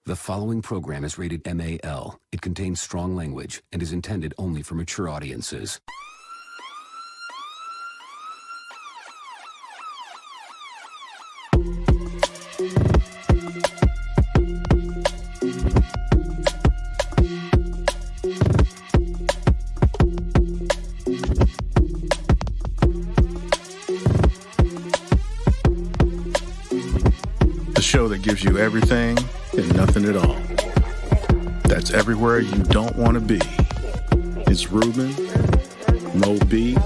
The following program is rated MAL. It contains strong language and is intended only for mature audiences. The show that gives you everything and nothing at all. That's everywhere you don't want to be. It's Ruben, Mo B,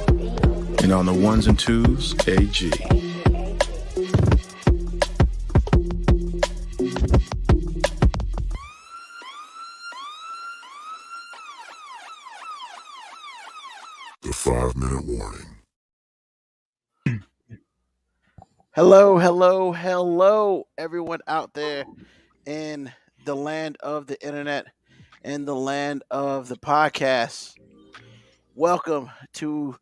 and on the ones and twos, AG. The 5-minute warning. Hello, everyone out there in the land of the internet and the land of the podcast. Welcome to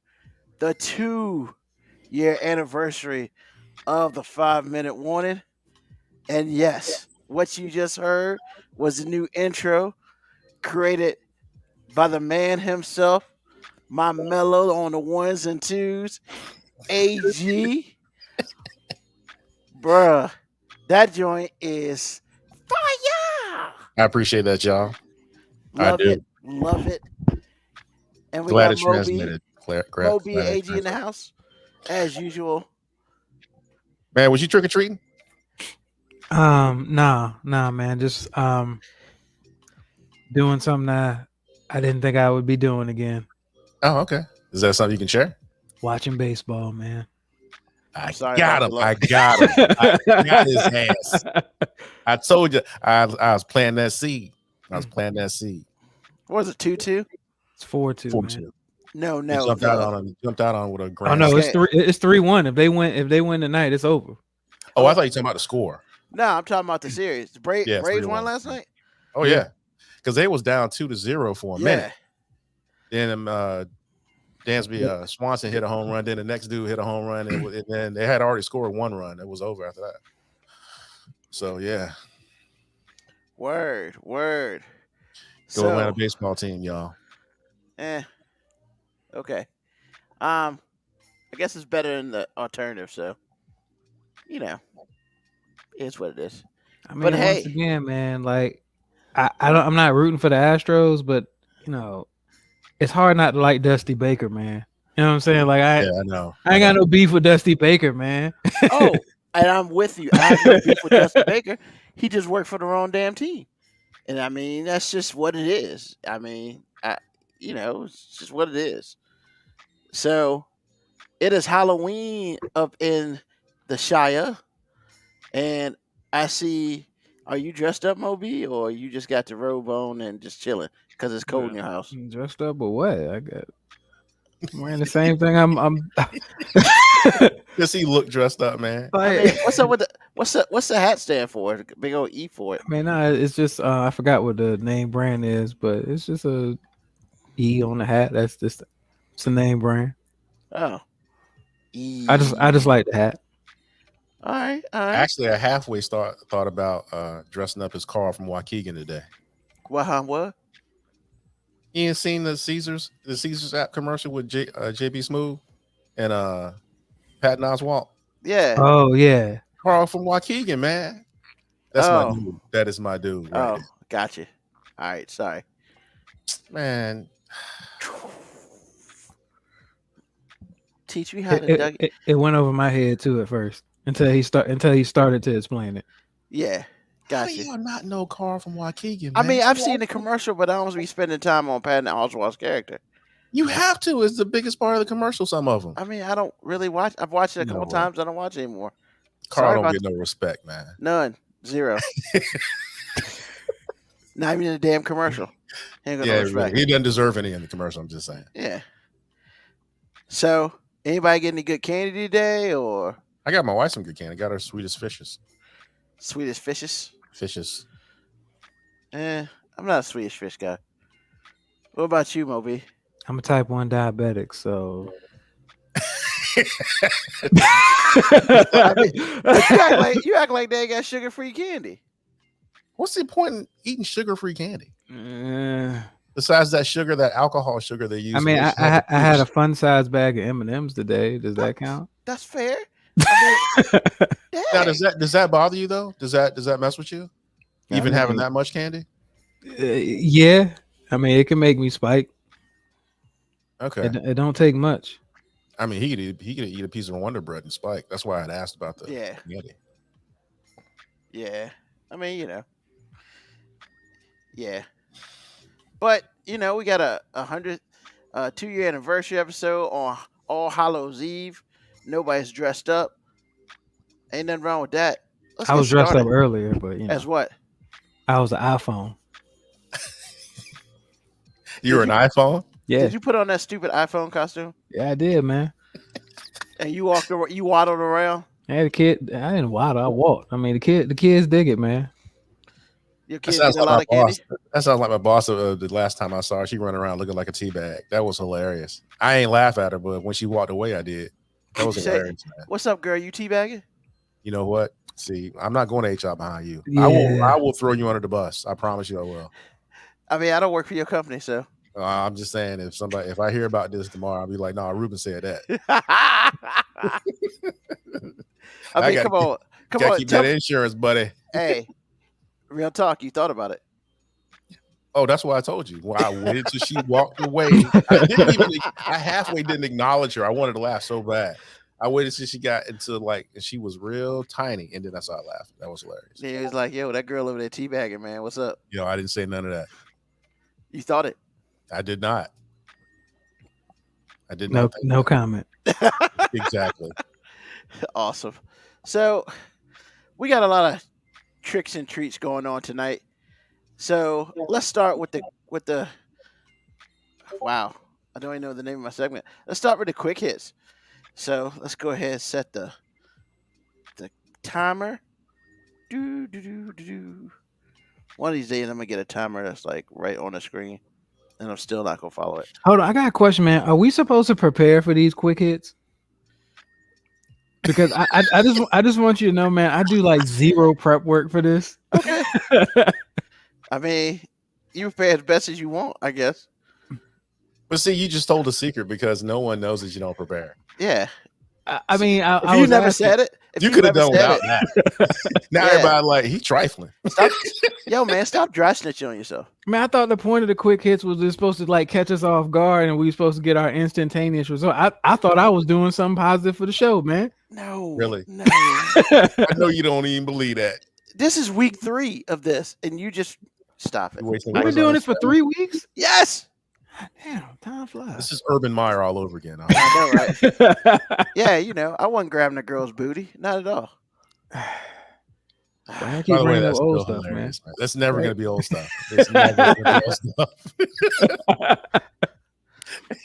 the 2-year anniversary of the 5-minute warning. And yes, what you just heard was the new intro created by the man himself, my mellow on the ones and twos, AG. Bruh, that joint is fire. I appreciate that, y'all. Love I do. it. Love it. And we Glad got it transmitted. Moby AG in the house, as usual. Man, was you trick or treating? Nah, man. Just doing something that I didn't think I would be doing again. Oh, okay. Is that something you can share? Watching baseball, man. I Sorry got about him. your I luck. got him. I got his ass. I told you I was planting that seed. What was it, 2-2? It's 4-2. 4-2. No. He jumped out on him. He jumped out on with a Oh grand. no, Okay. it's 3-1. If they win tonight, it's over. Oh, I thought you were talking about the score. No, I'm talking about the series. The Braves Yeah, won 3-1. last night? Oh yeah, because they was down 2-0 for a minute. Yeah. Then Dansby Swanson hit a home run. Then the next dude hit a home run, and then they had already scored one run. It was over after that. So yeah, Word. go Atlanta baseball team, y'all. Okay. I guess it's better than the alternative, so it's what it is. I mean, But hey. once again, man, like I'm not rooting for the Astros, but it's hard not to like Dusty Baker, man. You know what I'm saying? Like I know. I ain't got no beef with Dusty Baker, man. Oh, and I'm with you. I have no beef with Dustin Baker. He just worked for the wrong damn team. And I mean, that's just what it is. I mean, it's just what it is. So it is Halloween up in the Shire. And I see, are you dressed up, Moby, or you just got the robe on and just chilling because it's cold in your house? Dressed up or what? I'm wearing the same thing. I'm Does he look dressed up, man? I mean, what's up with what's the hat stand for? Big old E for it. I mean, no, it's just I forgot what the name brand is, but it's just a E on the hat. That's just it's a name brand. Oh, E. I just like the hat. All right. Actually, I halfway thought about dressing up as Carl from Waukegan today. What? You ain't seen the Caesars app commercial with JB Smooth and Patton Oswalt? Yeah. Oh yeah. Carl from Waukegan, man. That's Oh. my dude. That is my dude. Right Oh, there. gotcha. All right. Sorry. Man. Teach me how to duck it. It went over my head too at first until he started to explain it. Yeah. How do Gotcha. you not know Carl from Waukegan, I man? mean, I've seen the commercial, but I don't be spending time on Patton Oswalt's character. You have to. It's the biggest part of the commercial, some of them. I mean, I don't really watch. I've watched it a No couple way. times. I don't watch it anymore. Carl Sorry don't about get no respect, man. None. Zero. Not even in a damn commercial. He ain't got no Yeah, respect. he doesn't deserve any in the commercial, I'm just saying. Yeah. So, anybody get any good candy today or I got my wife some good candy. I got her sweetest fishes. Swedish fishes? Fishes. I'm not a Swedish fish guy. What about you, Moby? I'm a type 1 diabetic, so I mean, you act like they ain't got sugar-free candy. What's the point in eating sugar-free candy? Uh, Besides that sugar, that alcohol sugar they use. I mean, I had a fun size bag of M&Ms today. Does that count? That's fair. I mean, Now, dang. does that bother you though? Does that mess with you? Even having mean, that much candy? Yeah. I mean, it can make me spike. Okay. It don't take much. I mean, he could eat a piece of Wonder Bread and spike. That's why I'd asked about the Yeah. candy. Yeah. I mean, yeah. But we got a 2-year anniversary episode on All Hallows Eve. Nobody's dressed up. Ain't nothing wrong with that. Let's I get was dressed started. up earlier, but As what? I was an iPhone. You were an iPhone? Yeah, Did you put on that stupid iPhone costume yeah, I did, man. and you waddled around? Hey, the kid, I didn't waddle, I walked. I mean, the kids dig it, man. Your That kids sounds eat a like lot my of candy. boss. That sounds like my boss the last time I saw her. She running around looking like a tea bag. That was hilarious. I ain't laugh at her, but when she walked away, I did. That was You say- hilarious, man. What's up, girl? You teabagging? You know what? See, I'm not going to HR behind you. Yeah. I will throw you under the bus. I promise you I will. I mean, I don't work for your company, so. I'm just saying, if I hear about this tomorrow, I'll be like, "No, Ruben said that." I mean, gotta come on. Gotta keep that insurance, buddy. Hey, real talk. You thought about it. Oh, that's why I told you. Well, I waited till she walked away. I halfway didn't acknowledge her. I wanted to laugh so bad. I waited till she got into and she was real tiny, and then I started laughing. That was hilarious. He was like, "Yo, that girl over there teabagging, man. What's up?" I didn't say none of that. You thought it. I did not. I did No, not. think no that. comment. Exactly. Awesome. So we got a lot of tricks and treats going on tonight. So let's start with the wow. I don't even know the name of my segment. Let's start with the quick hits. So let's go ahead and set the timer. One of these days I'm gonna get a timer that's like right on the screen, and I'm still not gonna follow it. Hold on, I got a question, man. Are we supposed to prepare for these quick hits? Because I just want you to know, man, I do like zero prep work for this. Okay. I mean, you prepare as best as you want, I guess. But see, you just told a secret because no one knows that you don't prepare. Yeah. I mean, I If you was never asking- said it, if You could have never done said without it, that. Now Yeah. everybody like he trifling. stop, yo, man, stop dry snitching on yourself. Man, I thought the point of the quick hits was they're supposed to like catch us off guard and we were supposed to get our instantaneous result. I thought I was doing something positive for the show, man. No. Really? No. I know you don't even believe that. This is week 3 of this, and you just stop it. You're wasting We've been words doing on this for us. 3 weeks. Yes. Damn, time flies. This is Urban Meyer all over again. I know, right? Yeah, I wasn't grabbing the girl's booty. Not at all. I By keep the way, bringing up that's old still stuff, man. hilarious, man. That's never Right? going to be old stuff. It's never going to be old stuff.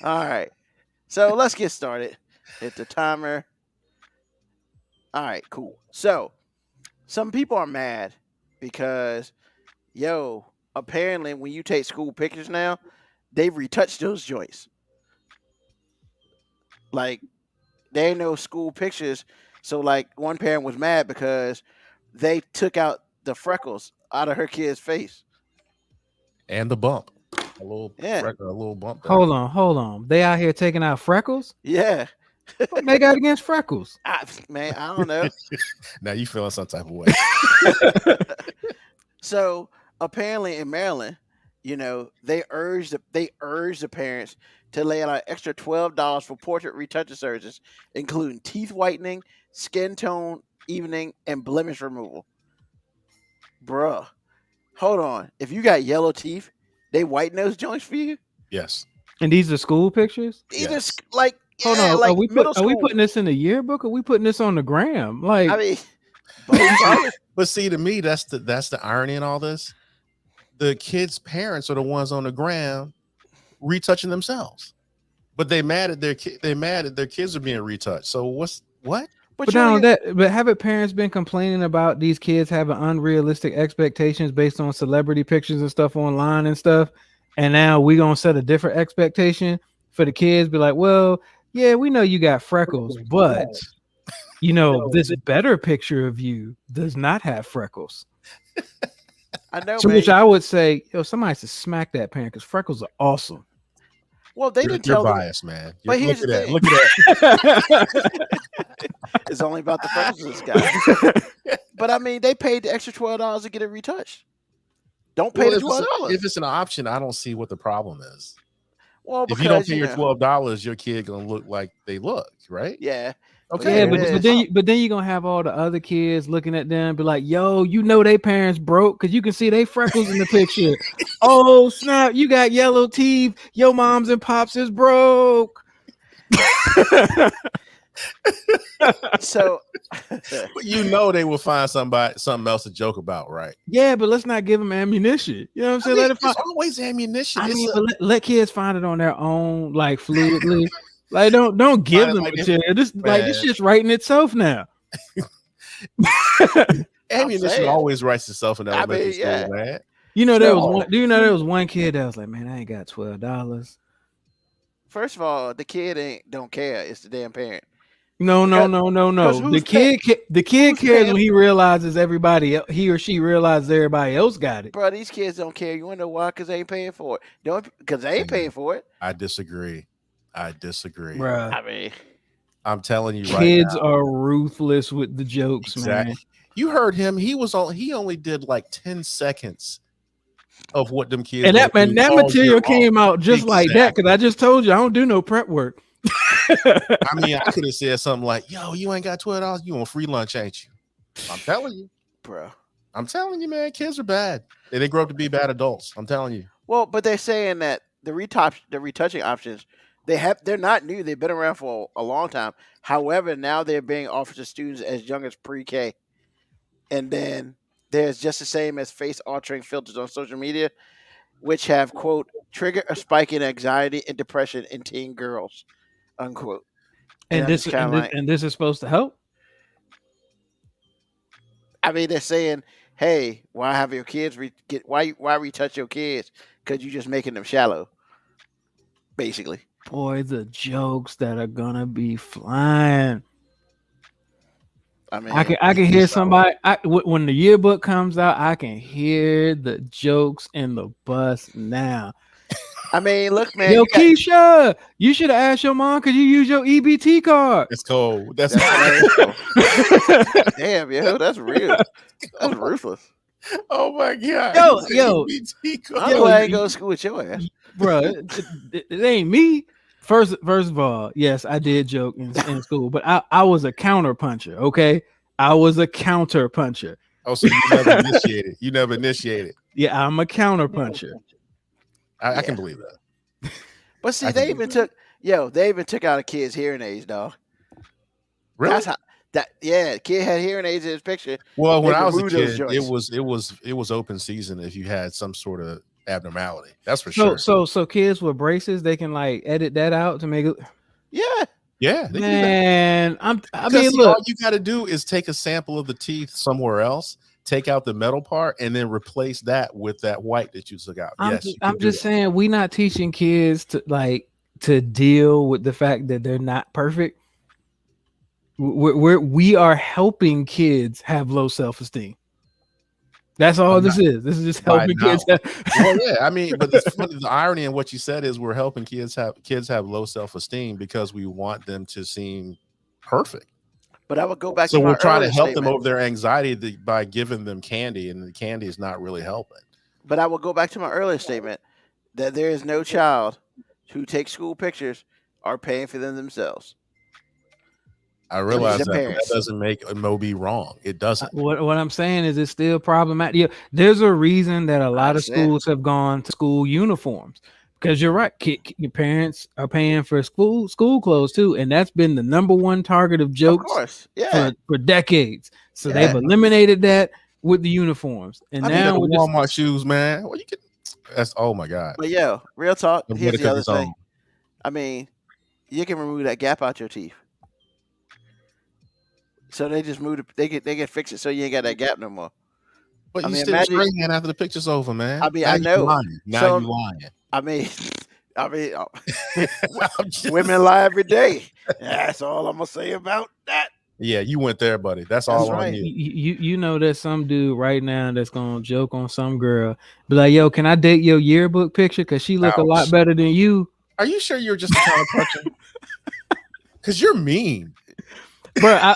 All right. So let's get started. Hit the timer. All right, cool. So some people are mad because, apparently when you take school pictures now, they've retouched those joints. Like, there ain't no school pictures. So, like, one parent was mad because they took out the freckles out of her kid's face. And the bump. A little, Yeah. a little bump. there. Hold on. They out here taking out freckles? Yeah. What they got against freckles? Man, I don't know. Now you feeling some type of way. So apparently in Maryland, they urge the parents to lay out an extra $12 for portrait retouching services, including teeth whitening, skin tone evening, and blemish removal. Bruh, hold on. If you got yellow teeth, they whiten those joints for you. Yes. And these are school pictures? These Yes. are like, Hold yeah, on. like are we middle school. putting this in the yearbook or are we putting this on the gram? Like, I mean, both. But see, to me, that's the irony in all this. The kids' parents are the ones on the ground retouching themselves, but they mad at their kids are being retouched. So what? But but you now only- but haven't parents been complaining about these kids having unrealistic expectations based on celebrity pictures and stuff online and stuff? And now we gonna set a different expectation for the kids. Be like, well, yeah, we know you got freckles, but this better picture of you does not have freckles. I know, To man. which I would say, yo, somebody should smack that parent because freckles are awesome. Well, they You're didn't tell them. biased, man. But Look here's at the that. thing. Look at that. It's only about the freckles of this guy. But I mean, they paid the extra $12 to get it retouched. Don't pay Well, the $12. if it's an option, I don't see what the problem is. Well, If you don't because pay your $12, your kid gonna look like they look, right? yeah. Okay. Yeah, There it but then is. you're gonna have all the other kids looking at them, be like, "Yo, you know they parents broke because you can see they freckles in the picture." Oh snap! You got yellow teeth. Your moms and pops is broke. So But you know they will find something else to joke about, right? Yeah, but let's not give them ammunition. You know what I'm saying? Let it There's find. always ammunition. I It's mean, a- but let kids find it on their own, like fluidly. Like don't give it them like this. material. This Man. shit's writing itself now. ammunition saying. always writes itself in I elementary mean, yeah. school, man. You know there was No. one. Do you know there was one kid that was like, "Man, I ain't got $12." first of all, the kid don't care. It's the damn parent. No. Because The who's kid who's cares paying- when he realizes he or she realizes everybody else got it. Bro, these kids don't care. You wanna know why? Because they ain't paying for it. Because they ain't paying for it. I disagree. Bruh. I mean, I'm telling you right Kids now. are ruthless with the jokes, Exactly. man. You heard him. He only did like 10 seconds of what them kids. And that went through all material year long. came out just like that Exactly. because I just told you I don't do no prep work. I mean, I could have said something like, "Yo, you ain't got $12. You on free lunch, ain't you?" I'm telling you. bro. I'm telling you, man. Kids are bad. They grow up to be bad adults. I'm telling you. Well, but they're saying that the retouching options, they're not new. They've been around for a long time. However, now they're being offered to students as young as pre-K. And then there's just the same as face altering filters on social media, which have, quote, triggered a spike in anxiety and depression in teen girls, unquote. And I'm this just kinda and this is supposed to help. I mean, they're saying, "Hey, why have your kids why retouch your kids? Because you're just making them shallow." Basically, Boy, the jokes that are gonna be flying. I mean, I can hear somebody when the yearbook comes out. I can hear the jokes in the bus now. Look, man. Yo, you got- Keisha, you should have asked your mom. Could you use your EBT card? It's cold. That's Damn, yo, that's real. That's ruthless. oh my god. Yo. I'm Yo, glad I ain't go to school with your ass. Bro, it ain't me. First of all, yes, I did joke in school, but I was a counter puncher. Okay, I was a counter puncher. Oh, so you never initiated. You never initiated. Yeah, I'm a counter puncher. I can believe that. But see, I can they even took out a kid's hearing aids, dog. Really? That's how the kid had hearing aids in his picture. Well, when They I was a removed those kid, joints. it was open season if you had some sort of abnormality. That's for sure. So kids with braces, they can like edit that out to make it. Yeah. Yeah, they do that. Man, I Because mean, see, look, all you got to do is take a sample of the teeth somewhere else, take out the metal part, and then replace that with that white that you took out. Yes, you can I'm do just that. saying we not teaching kids to deal with the fact that they're not perfect. We are helping kids have low self-esteem. That's all this is. This is just By helping now. kids. Well, yeah, I mean, but the irony in what you said is we're helping kids have low self-esteem because we want them to seem perfect. But I would go back So to my we're trying to earlier help them statement. over their anxiety by giving them candy, and the candy is not really helping. But I will go back to my earlier statement that there is no child who takes school pictures are paying for them themselves. I realize the that, but that parents. doesn't make Moby wrong. It doesn't. What I'm saying is it's still problematic. Yeah, there's a reason that a lot of understand. schools have gone to school uniforms because you're right. Your parents are paying for school clothes too, and that's been the number one target of Of jokes course. Yeah. for decades. So Yeah. they've eliminated that with the uniforms, and I mean, now The we're just, Walmart shoes, man. Well, you can. That's oh my god. But yo, real talk. The Here's the other Whitaker's thing. own. I mean, you can remove that gap out your teeth. So they just moved. They get fix it so you ain't got that gap no more. But I you mean, still imagine- straight hand after the picture's over, man. I mean, Now I you know. lying. Now So- you lying. I mean, I'm just- women lie every day. That's all I'm gonna say about that. Yeah, you went there, buddy. That's That's all on right. you. You know there's some dude right now that's gonna joke on some girl, be like, "Yo, can I date your yearbook picture? Cause she look a lot Ouch. better than you." Are you sure you're just trying to punch him? Because you're mean. Bro,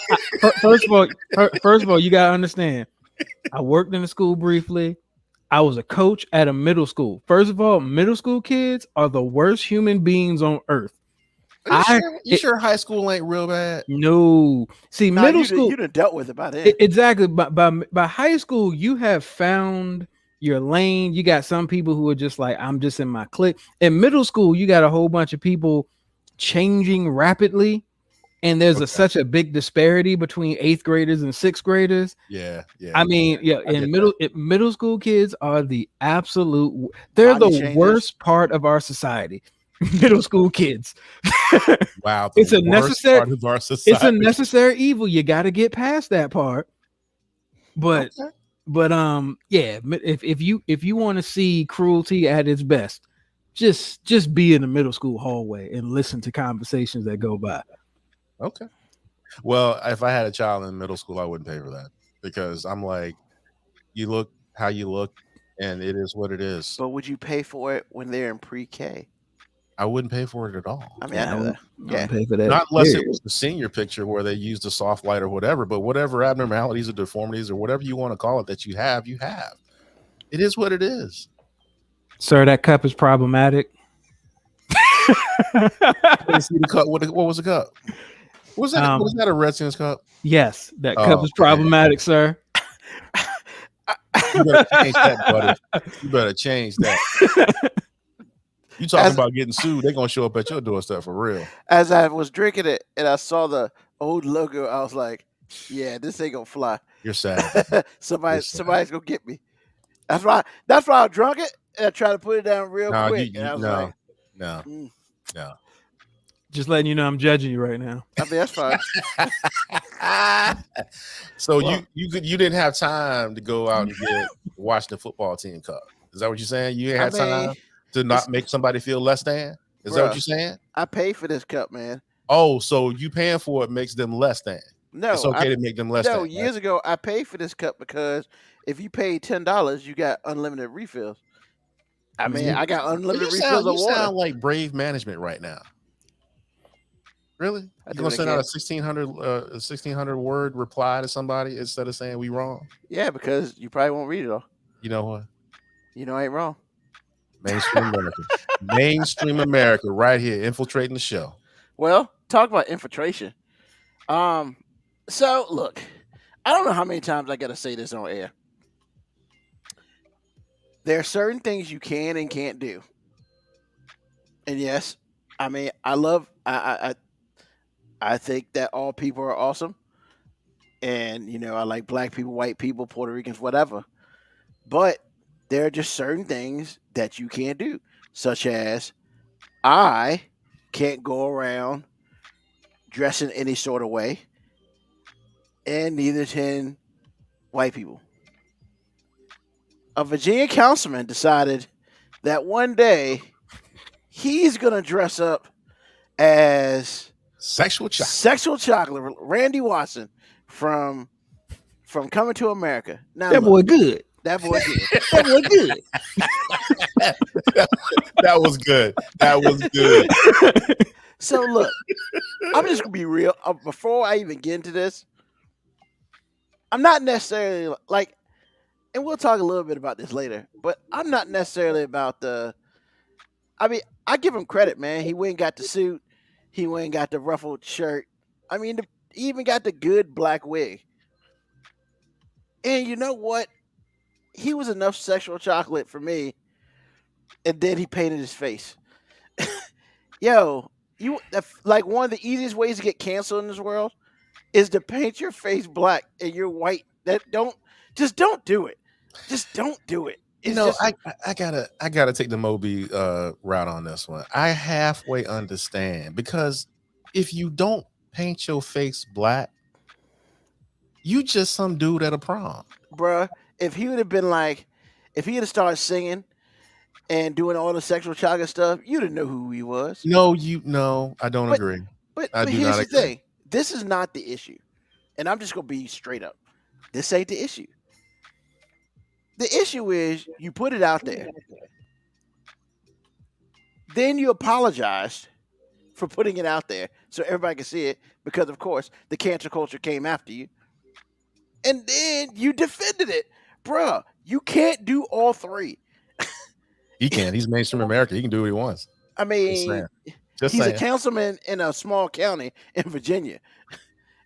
first of all, you gotta understand. I worked in the school briefly. I was a coach at a middle school. First of all, middle school kids are the worst human beings on earth. You sure high school ain't real bad? No, see, Nah, middle you school. done dealt with it by then. Exactly. By high school, you have found your lane. You got some people who are just like, I'm just in my clique. In middle school, you got a whole bunch of people changing rapidly. And there's such a big disparity between 8th graders and 6th graders. Yeah. I mean, middle school kids are the absolute. They're Body the changes. worst part of our society. Middle school kids. Wow. It's a necessary. Part of our society. It's a necessary evil. You got to get past that part. But yeah. If you want to see cruelty at its best, just be in the middle school hallway and listen to conversations that go by. Okay. Well, if I had a child in middle school, I wouldn't pay for that because I'm like, you look how you look, and it is what it is. But would you pay for it when they're in pre-K? I wouldn't pay for it at all. I mean, I know that. Yeah, pay for that. Not unless it was the senior picture where they used a soft light or whatever. But whatever abnormalities or deformities or whatever you want to call it that you have, you have. It is what it is. Sir, that cup is problematic. See the cup? What was the cup? Was that a Redskins cup? Yes, that cup is problematic, sir. You better change that, buddy. You better change that. You talking about getting sued? They're gonna show up at your doorstep for real. As I was drinking it and I saw the old logo, I was like, "Yeah, this ain't gonna fly." You're sad. Somebody's gonna get me. That's why I drunk it and I tried to put it down real quick. No. Just letting you know I'm judging you right now. I mean, that's fine. So you didn't have time to go out and get Washington football team cup. Is that what you're saying? You ain't had time to not make somebody feel less than? Is that what you're saying? I paid for this cup, man. Oh, so you paying for it makes them less than. No, it's okay to make them less than. No, years ago I paid for this cup because if you paid $10, you got unlimited refills. I mean, I got unlimited refills of water. You sound like Brave management right now. Really? You're gonna send out a 1600 word reply to somebody instead of saying we wrong? Yeah, because you probably won't read it all. You know what? You know I ain't wrong. Mainstream America. Mainstream America right here infiltrating the show. Well, talk about infiltration. So look, I don't know how many times I gotta say this on air. There are certain things you can and can't do. And yes, I mean I think that all people are awesome. And I like black people, white people, Puerto Ricans, whatever. But there are just certain things that you can't do, such as I can't go around dressing any sort of way, and neither can white people. A Virginia councilman decided that one day he's going to dress up as Sexual chocolate. Randy Watson from Coming to America. Now, that boy good. That boy good. That boy good. That was good. That was good. So look, I'm just gonna be real. Before I even get into this, I'm not necessarily like, and we'll talk a little bit about this later, but I'm not necessarily about I mean, I give him credit, man. He went and got the suit. He went and got the ruffled shirt. I mean, he even got the good black wig. And you know what? He was enough sexual chocolate for me. And then he painted his face. Yo, like one of the easiest ways to get canceled in this world is to paint your face black and you're white. Don't do it. Just don't do it. I gotta take the Moby route on this one. I halfway understand, because if you don't paint your face black, you just some dude at a prom, bruh. If he would have been like, if he had started singing and doing all the sexual chocolate stuff, you'd have know who he was. No, I don't agree. But here's the thing: this is not the issue. and I'm just gonna be straight up. This ain't the issue. The issue is you put it out there, then you apologized for putting it out there so everybody can see it because, of course, the cancel culture came after you, and then you defended it, bruh. You can't do all three. He can. He's mainstream America. He can do what he wants. I mean, Just he's saying. a councilman in a small county in Virginia,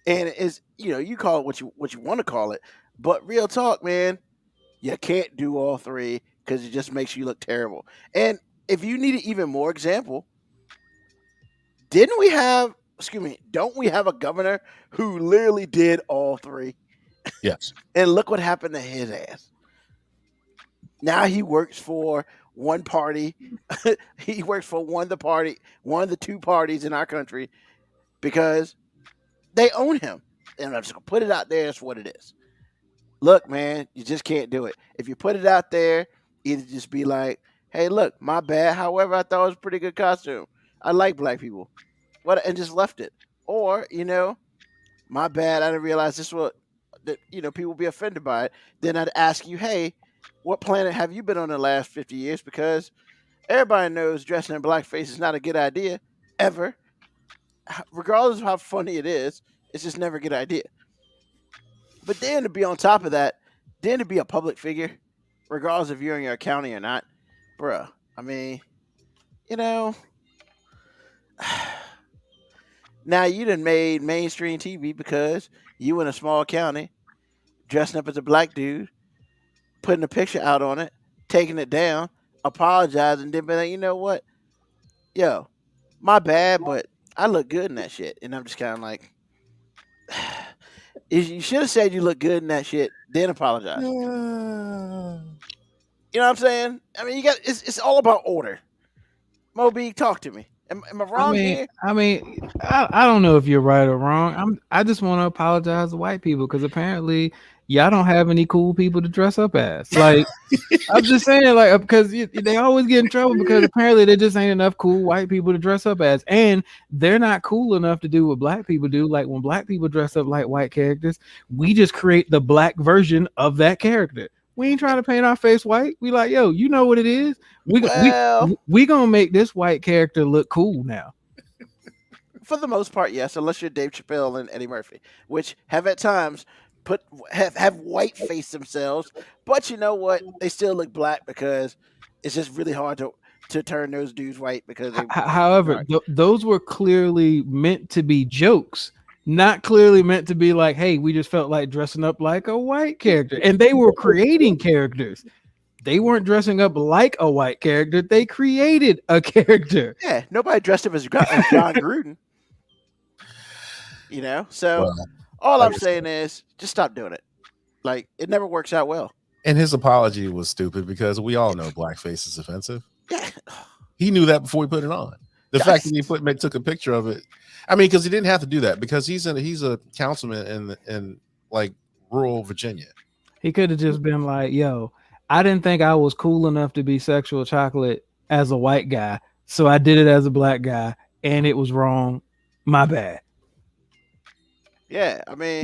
and is you call it what you want to call it, but real talk, man, you can't do all three because it just makes you look terrible. And if you need an even more example, don't we have a governor who literally did all three? Yes. And look what happened to his ass. Now he works for one party. He works for one of the two parties in our country because they own him. And I'm just going to put it out there. That's what it is. Look, man, you just can't do it. If you put it out there, either just be like, hey, look, my bad. However, I thought it was a pretty good costume. I like black people. And just left it. Or, my bad. I didn't realize this was, that, people be offended by it. Then I'd ask you, hey, what planet have you been on the last 50 years? Because everybody knows dressing in blackface is not a good idea, ever. Regardless of how funny it is, it's just never a good idea. But then to be on top of that, then to be a public figure, regardless if you're in your county or not, bruh, I mean, now you done made mainstream TV because you in a small county, dressing up as a black dude, putting a picture out on it, taking it down, apologizing, then be like, you know what? Yo, my bad, but I look good in that shit. And I'm just kind of like, you should have said you look good in that shit, then apologize. You know what I'm saying? I mean, it's all about order. Moby, talk to me. Am I wrong here? I don't know if you're right or wrong. I just want to apologize to white people because apparently y'all don't have any cool people to dress up as. Like, I'm just saying, like, because they always get in trouble because apparently there just ain't enough cool white people to dress up as, and they're not cool enough to do what black people do. Like when black people dress up like white characters, we just create the black version of that character. We ain't trying to paint our face white. We like, yo, you know what it is. We gonna make this white character look cool now. For the most part, yes, unless you're Dave Chappelle and Eddie Murphy, which have at times have white face themselves, but you know what? They still look black because it's just really hard to turn those dudes white because however, those were clearly meant to be jokes. Not clearly meant to be like, hey, we just felt like dressing up like a white character. And they were creating characters. They weren't dressing up like a white character. They created a character. Yeah, nobody dressed up as John Gruden. So all I'm saying is just stop doing it. Like, it never works out well. And his apology was stupid because we all know blackface is offensive. Yeah. He knew that before he put it on. The fact that he took a picture of it. I mean, because he didn't have to do that because he's a councilman in like rural Virginia. He could have just been like, yo, I didn't think I was cool enough to be sexual chocolate as a white guy. So I did it as a black guy and it was wrong. My bad. Yeah, I mean,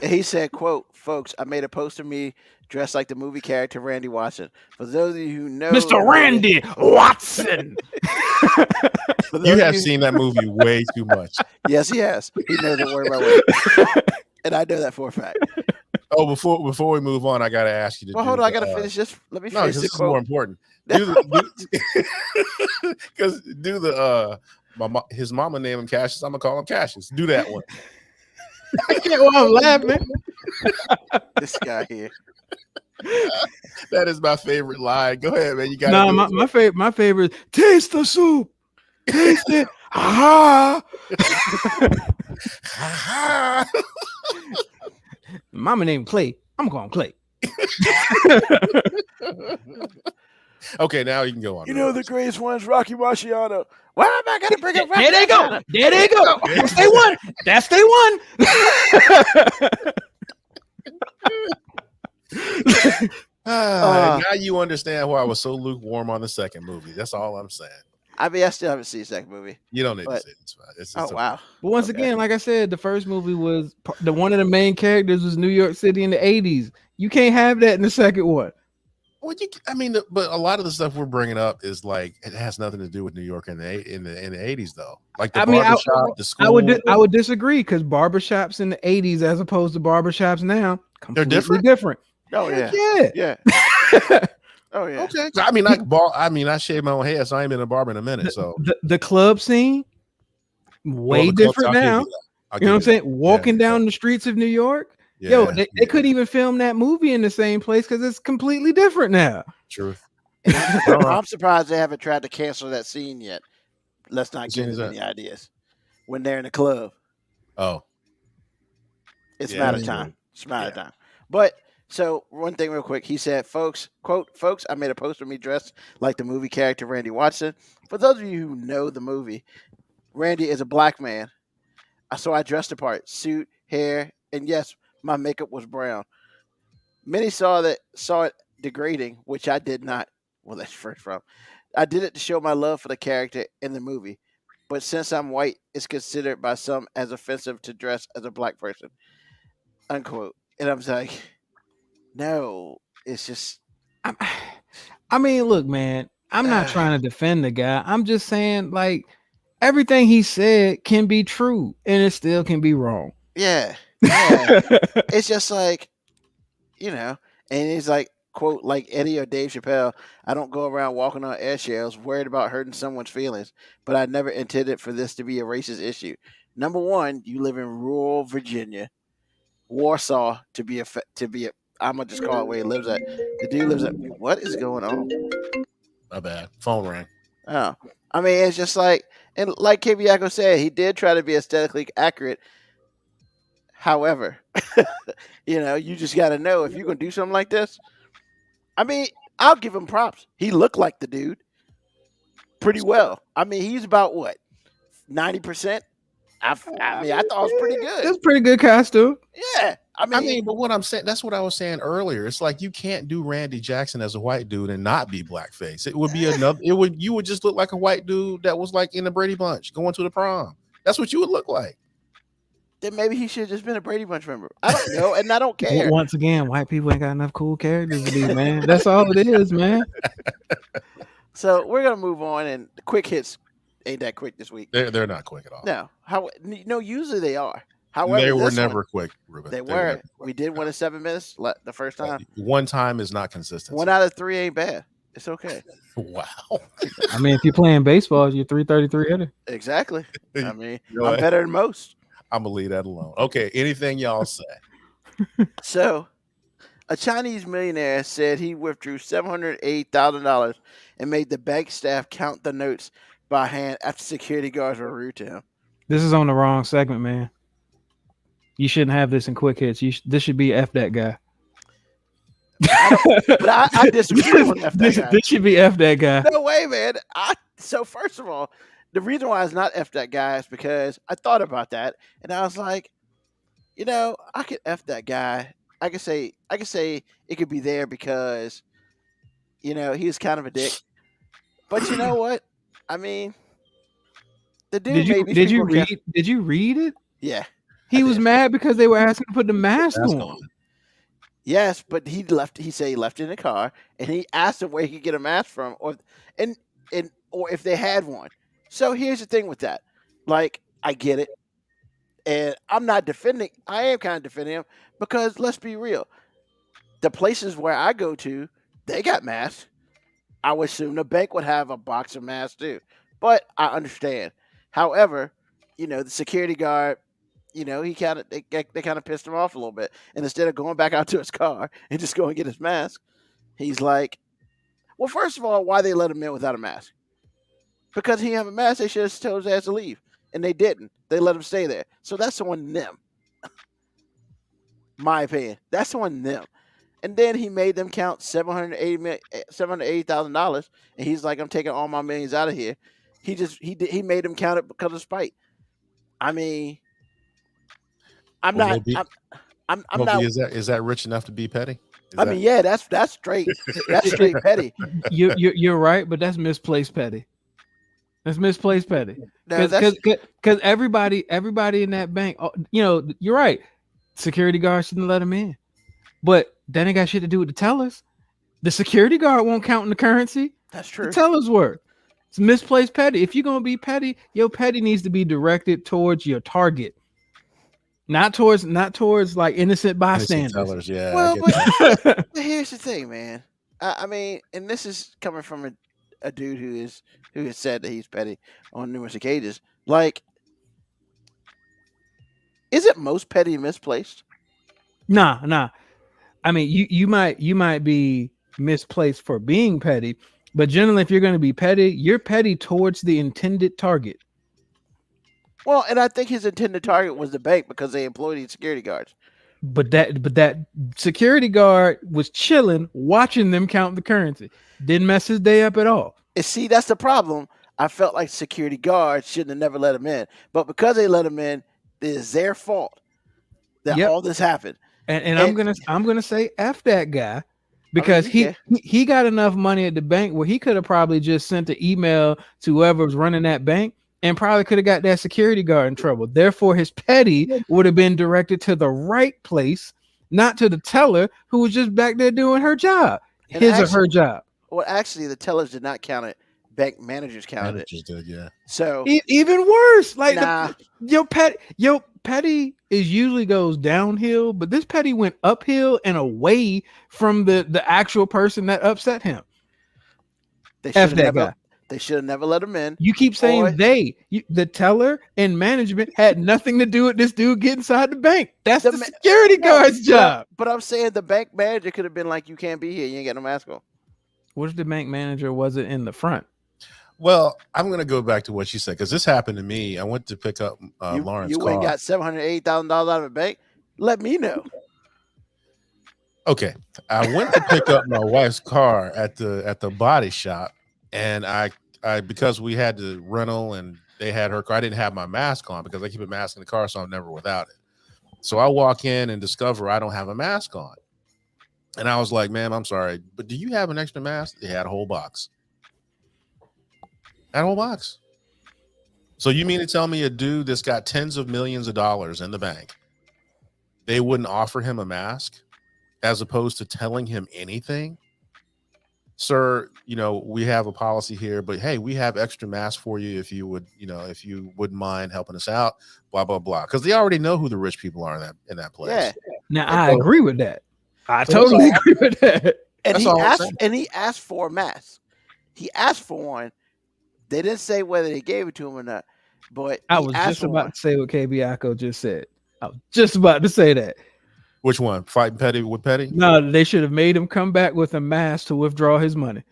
he said, quote, folks, I made a post of me dressed like the movie character Randy Watson. For those of you who know Mr. Randy Watson. You have seen that movie way too much. Yes, he has. He knows the word by word. And I know that for a fact. Oh, before we move on, I gotta ask you to hold on, I gotta finish this. Let me finish this this is more important. His mama named him Cassius. I'm gonna call him Cassius. Do that one. I can't while I'm laughing. This guy here. That is my favorite line. Go ahead, man. You got my favorite. Taste the soup. Taste it. Ha ha. Mama named Clay. I'm going to Clay. Okay, now you can go on. You know the greatest one's Rocky Marciano. Why am I gonna bring up Rocky? There they go. There they go. That's they won. That's they won. Now you understand why I was so lukewarm on the second movie. That's all I'm saying. I mean, I still haven't seen the second movie. You don't need But- to say it. It's fine. It's Oh okay. wow. But once Okay. again, like I said, the first movie was the one of the main characters was New York City in the 80s. You can't have that in the second one. Well, but a lot of the stuff we're bringing up is like it has nothing to do with New York in the 80s, though. Like the barbershop, the school. I would disagree because barbershops in the 80s as opposed to barbershops now, completely different. Oh yeah. Yeah. Yeah. Oh yeah. Okay. I mean, I shaved my own head, so I ain't been a barber in a minute. So The club scene, way Well, the clubs, different I'll give now. you that. I'll You know what I'm give saying? you that. Walking Yeah, down the streets of New York. yeah, Yo, yeah, they couldn't even film that movie in the same place because it's completely different now. Truth. I'm surprised they haven't tried to cancel that scene yet. Let's not What give scene is them that? any ideas. When they're in the club, Oh, it's Yeah, a matter of yeah. time. It's a matter of time. But so one thing real quick, he said, folks, quote, folks, I made a post of me dressed like the movie character Randy Watson. For those of you who know the movie, Randy is a black man. So I dressed the part, suit, hair, and yes, my makeup was brown. Many saw it degrading, which I did not. Well, that's first from. I did it to show my love for the character in the movie. But since I'm white, it's considered by some as offensive to dress as a black person. Unquote. And I'm like, no, it's just I mean, look, man, I'm not trying to defend the guy. I'm just saying, like, everything he said can be true and it still can be wrong. yeah. It's just like, and he's like, quote, like Eddie or Dave Chappelle, I don't go around walking on eggshells worried about hurting someone's feelings, but I never intended for this to be a racist issue. Number one, you live in rural Virginia, Warsaw, I'm gonna just call it where he lives at. The dude lives at, what is going on? my bad. Phone rang. Oh, I mean, it's just like, and like Kibiako said, he did try to be aesthetically accurate. However, you just got to know if you're going to do something like this. I mean, I'll give him props. He looked like the dude pretty well. I mean, he's about what, 90%? I thought it was pretty good. It's a pretty good costume. Yeah. I mean, but what I'm saying, that's what I was saying earlier. It's like you can't do Randy Jackson as a white dude and not be blackface. It would be you would just look like a white dude that was like in the Brady Bunch going to the prom. That's what you would look like. then maybe he should have just been a Brady Bunch member. I don't know, and I don't care. Once again, white people ain't got enough cool characters to be, man. That's all it is, man. So we're gonna move on, and the quick hits ain't that quick this week. They're not quick at all. No, usually they are. However, They were this never one, quick, Ruben. They were were. never quick. We did one in 7 minutes the first time. One time is not consistent. 1 out of 3 ain't bad. It's okay. Wow. I mean, if you're playing baseball, you're 333 hitter. Exactly. I mean, You know I'm what? better than most. I'm gonna leave that alone. Okay. Anything y'all say? So, a Chinese millionaire said he withdrew $708,000 and made the bank staff count the notes by hand after security guards were rude to him. This is on the wrong segment, man. You shouldn't have this in quick hits. This should be F that guy. But I disagree with F that guy. This should be F that guy. No way, man. So first of all, the reason why it's not F that guy is because I thought about that and I was like, I could F that guy. I could say it could be there because, he's kind of a dick. But you know what? I mean, the dude Did you read it? Yeah. He I was did. mad because they were asking to put the mask Mask on. on. Yes, but he said he left it in the car and he asked him where he could get a mask from or if they had one. So here's the thing with that. Like, I get it. And I'm not defending. I am kind of defending him because let's be real. The places where I go to, they got masks. I would assume the bank would have a box of masks too. But I understand. However, the security guard, they kind of pissed him off a little bit. And instead of going back out to his car and just go and get his mask, he's like, well, first of all, why they let him in without a mask? Because he didn't have a mask, they should have told his ass to leave. And they didn't. They let him stay there. So that's on them. My opinion. That's on them. And then he made them count $780,000. And he's like, I'm taking all my millions out of here. He made them count it because of spite. I mean, I'm not. Is that rich enough to be petty? Yeah, that's straight. That's straight petty. You're right, but that's misplaced petty. That's misplaced petty. No, that's Because everybody in that bank, you're right. Security guard shouldn't let him in, but that ain't got shit to do with the tellers. The security guard won't count in the currency. that's true. The tellers work. It's misplaced petty. If you're gonna be petty, your petty needs to be directed towards your target, not towards like innocent bystanders. Tellers, yeah. Well, I get that. but here's the thing, man. I mean, and this is coming from a dude who has said that he's petty on numerous occasions. Like, isn't most petty misplaced? Nah. I mean, you might be misplaced for being petty, but generally, if you're going to be petty, you're petty towards the intended target. Well, and I think his intended target was the bank because they employed these security guards. But that security guard was chilling, watching them count the currency. Didn't mess his day up at all. And see, that's the problem. I felt like security guards shouldn't have never let him in, but because they let him in, it is their fault that all this happened. And I'm gonna say F that guy because he got enough money at the bank where he could have probably just sent an email to whoever's running that bank and probably could have got that security guard in trouble. Therefore, his petty would have been directed to the right place, not to the teller who was just back there doing her job, or her job. Well, actually, the tellers did not count it. Bank managers counted Managers did, yeah. So even worse, like nah. your petty is usually goes downhill, but this petty went uphill and away from the actual person that upset him. They F that guy. They should have never let him in. You keep saying the teller and management had nothing to do with this dude getting inside the bank. That's the security guard's job. But I'm saying the bank manager could have been like, "You can't be here. You ain't got no mask on." What if the bank manager wasn't in the front? Well, I'm going to go back to what you said because this happened to me. I went to pick up Lawrence. You went and got $780,000 out of a bank. Let me know. Okay, I went to pick up my wife's car at the body shop, and I because we had the rental and they had her car. I didn't have my mask on because I keep a mask in the car, so I'm never without it. So I walk in and discover I don't have a mask on, and I was like, "Ma'am, I'm sorry, but do you have an extra mask?" They had a whole box. That whole box. So you mean to tell me a dude that's got tens of millions of dollars in the bank, they wouldn't offer him a mask as opposed to telling him anything? Sir, we have a policy here, but hey, we have extra masks for you if you wouldn't mind helping us out, blah, blah, blah. Because they already know who the rich people are in that place. Yeah. Now I agree with that. I totally agree with that. And he asked for a mask. He asked for one. They didn't say whether they gave it to him or not, but I was just about to say what KB Ako just said. I was just about to say that. Which one? Fighting petty with petty? No, they should have made him come back with a mask to withdraw his money.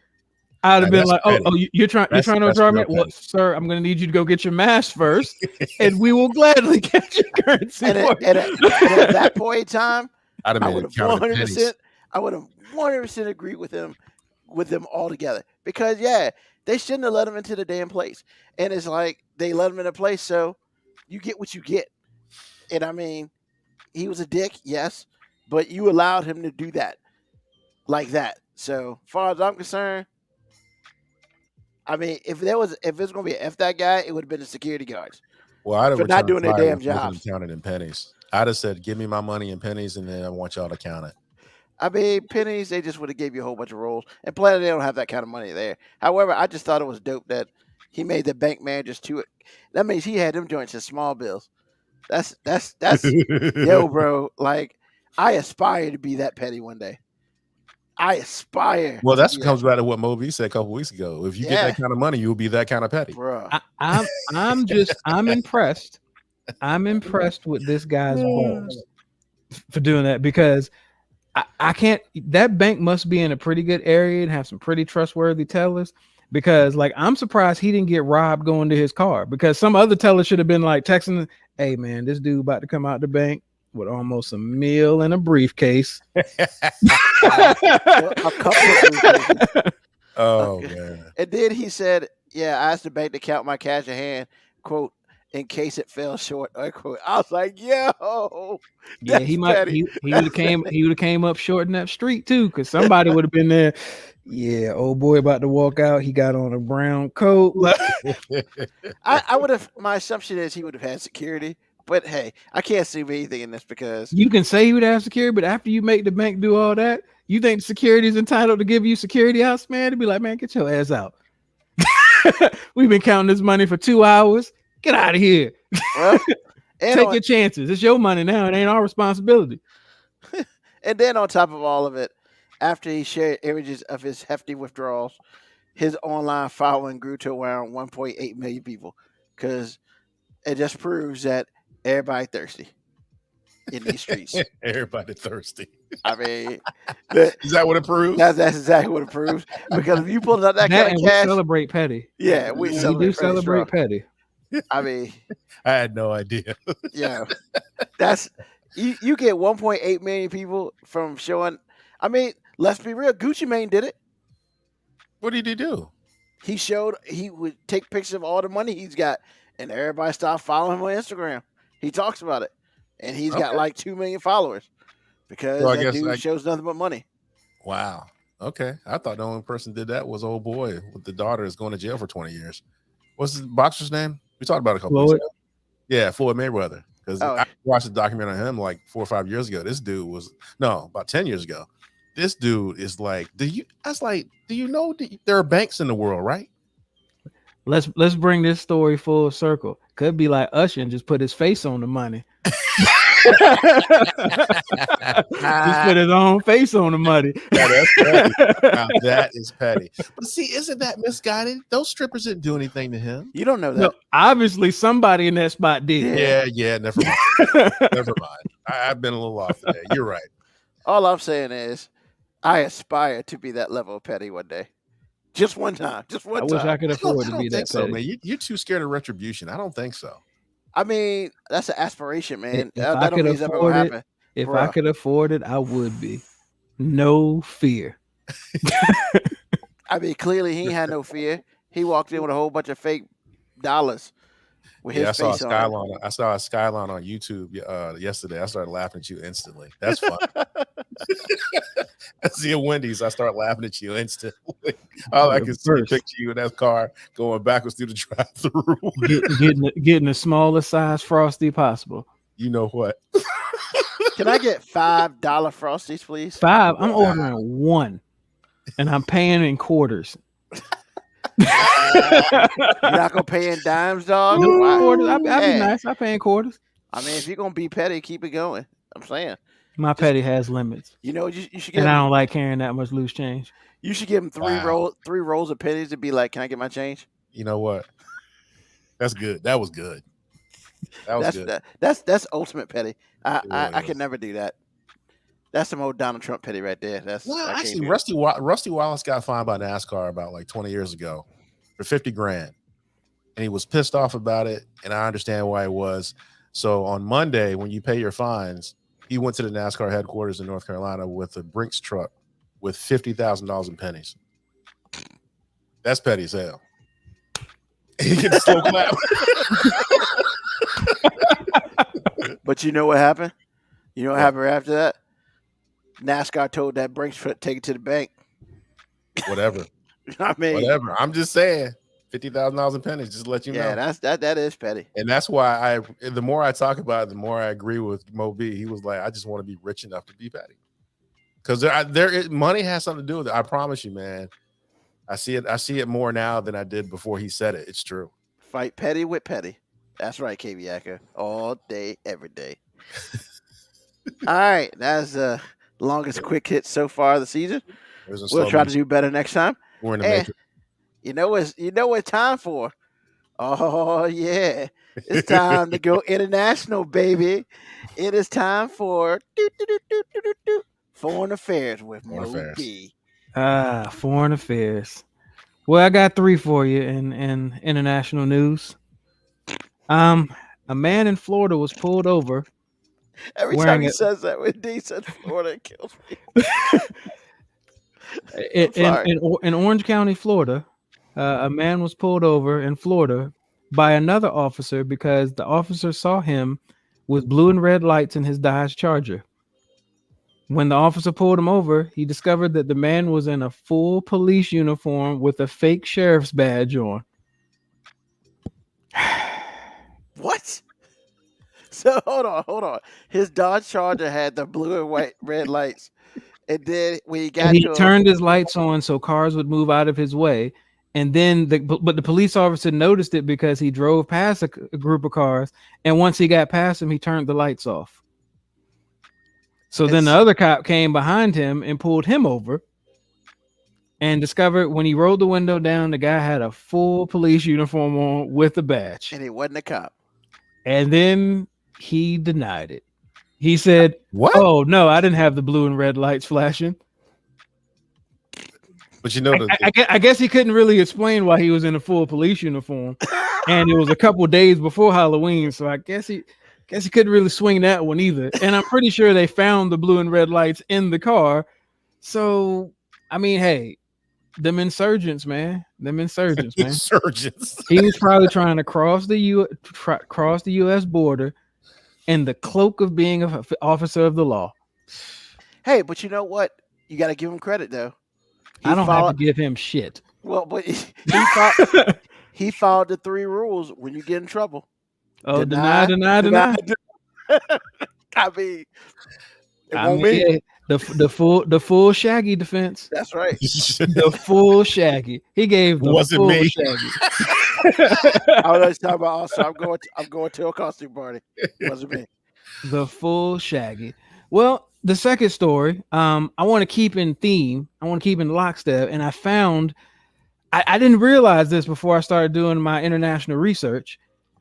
I'd have been like, petty. You're trying to withdraw me? Well, sir, I'm going to need you to go get your mask first, and we will gladly get your currency. And at that point in time, I would have 100%. I would have 100% agreed with them all together because they shouldn't have let him into the damn place. And it's like they let him in a place, so you get what you get. And I mean, he was a dick, yes, but you allowed him to do that like that. So, as far as I'm concerned, I mean, if it's gonna be an F that guy, it would have been the security guards. Well, I'd have not doing their damn job. Counted in pennies. I'd have said, "Give me my money in pennies, and then I want y'all to count it." I mean, pennies, they just would have gave you a whole bunch of rolls. And plus, they don't have that kind of money there. However, I just thought it was dope that he made the bank managers to it. That means he had them joints in small bills. That's yo, bro. Like, I aspire to be that petty one day. I aspire. Well, that comes back to what Moby said a couple weeks ago. If you get that kind of money, you'll be that kind of petty. Bro. I'm impressed. I'm impressed with this guy's balls for doing that because I can't. That bank must be in a pretty good area and have some pretty trustworthy tellers because, like, I'm surprised he didn't get robbed going to his car because some other teller should have been like texting, "Hey, man, this dude about to come out the bank with almost a meal and a briefcase." A couple of briefcases. Oh, man. And then he said, "Yeah, I asked the bank to count my cash in hand, quote, in case it fell short. Unquote. I was like, yo, Yeah, that's petty. he would have came up short in that street too, because somebody would have been there. Yeah, old boy about to walk out. He got on a brown coat. I would have. My assumption is he would have had security, but hey, I can't assume anything in this because You can say he would have security, but after you make the bank do all that, you think security is entitled to give you security house, man? To be like, man, get your ass out. We've been counting this money for 2 hours. Get out of here. well, and Take on- your chances. It's your money now. It ain't our responsibility. And then on top of all of it, after he shared images of his hefty withdrawals, his online following grew to around 1.8 million people because it just proves that everybody thirsty in these streets. Everybody thirsty. I mean, Is that what it proves? that's exactly what it proves. Because if you pull out that That kind and of we cash, celebrate petty. yeah, we We do celebrate. celebrate petty. I mean, I had no idea. yeah, that's you get 1.8 million people from showing. I mean, let's be real. Gucci Mane did it. What did he do? He showed he would take pictures of all the money he's got, and everybody stopped following him on Instagram. He talks about it, and he's got Okay. like 2 million followers because So I that guess, dude like- shows nothing but money. Wow. Okay. I thought the only person did that was old boy with the daughter is going to jail for 20 years. What's the boxer's name? We talked about it a couple weeks Floyd? ago. Yeah, Floyd Mayweather. Because Oh. I watched a documentary on him like 4 or 5 years ago. This dude was about 10 years ago. This dude is like, do you know there are banks in the world, right? Let's bring this story full circle. Could be like Usher and just put his face on the money. Just put his own face on the money. Yeah, that's petty. Now, that is petty. But see, isn't that misguided? Those strippers didn't do anything to him. You don't know that. No, obviously somebody in that spot did. Yeah, never mind. Never mind. I've been a little off today. You're right. All I'm saying is, I aspire to be that level of petty one day. Just one time. Just one I time. wish I could afford to I be don't that think so, petty. man. You're too scared of retribution. I don't think so. I mean, that's an aspiration, man. If That I don't could mean it's ever afford gonna it, happen. If I Bruh. could afford it, I would be. No fear. I mean, clearly he ain't had no fear. He walked in with a whole bunch of fake dollars with Yeah, I his saw a face on it. skyline. I saw a skyline on YouTube yesterday. I started laughing at you instantly. That's fun. I see a Wendy's. I start laughing at you instantly. All I can see is First. picture you in that car going backwards through the drive-through. Getting the smallest size frosty possible. You know what? Can I get $5 Frosties, please? 5. I'm ordering 1, and I'm paying in quarters. You're not gonna pay in dimes, dog. No Why? quarters. I'll be Hey, nice. I pay in quarters. I mean, if you're gonna be petty, keep it going. I'm saying. My petty has limits, You know, you should give and I him, don't like carrying that much loose change. you should give him Wow. three rolls of pennies to be like, can I get my change? You know what? That's good. That was good. That was good. That's ultimate petty. I It really I could was. never do that. That's some old Donald Trump petty right there. That's Well, I can't actually, do it. Rusty Wallace got fined by NASCAR about like 20 years ago for 50 grand. And he was pissed off about it. And I understand why he was. So on Monday, when you pay your fines, he went to the NASCAR headquarters in North Carolina with a Brinks truck with $50,000 in pennies. That's petty as hell. He gets a slow clap. But you know what happened? You know what happened right after that? NASCAR told that Brinks truck take it to the bank. Whatever. I mean, Whatever. I'm just saying. $50,000 in pennies, just to let you know. yeah, that is petty. And that's why the more I talk about it, the more I agree with Mo B. He was like, I just want to be rich enough to be petty. Because money has something to do with it. I promise you, man. I see it more now than I did before he said it. It's true. Fight petty with petty. That's right, KB Yacker. All day, every day. All right, that's the longest quick hit so far of the season. We'll try to do better next time. We're in the And matrix. you know what it's time for? Oh yeah, it's time to go international, baby. It is time for foreign affairs with Foreign Mo affairs. B. Foreign affairs. Well, I got 3 for you in international news. A man in Florida was pulled over. Every Wearing time he it- says that, when D says Florida, it kills me. In sorry. Orange County, Florida. A man was pulled over in Florida by another officer because the officer saw him with blue and red lights in his Dodge Charger. When the officer pulled him over, he discovered that the man was in a full police uniform with a fake sheriff's badge on. What? So hold on. His Dodge Charger had the blue and white red lights, and then when he got And he to turned his lights on so cars would move out of his way. And then, but the police officer noticed it because he drove past a group of cars, and once he got past him, he turned the lights off. So then the other cop came behind him and pulled him over, and discovered when he rolled the window down, the guy had a full police uniform on with a badge, and he wasn't a cop. And then he denied it. He said, What? "Oh no, I didn't have the blue and red lights flashing." But you know, I guess he couldn't really explain why he was in a full police uniform, and it was a couple days before Halloween, so I guess he couldn't really swing that one either. And I'm pretty sure they found the blue and red lights in the car. So I mean, hey, them insurgents, man. Insurgents. He was probably trying to cross the U.S. border in the cloak of being an officer of the law. Hey, but you know what? You got to give him credit, though. I don't have to give him shit. Well, but he followed the 3 rules when you get in trouble. Oh, deny. I mean, it won't be the full Shaggy defense. That's right. The full Shaggy. He gave the Wasn't full me. Shaggy. I was talking about. Also, I'm going to a costume party. It wasn't me. The full Shaggy. Well, the second story, I want to keep in theme. I want to keep in lockstep. And I found, I didn't realize this before I started doing my international research,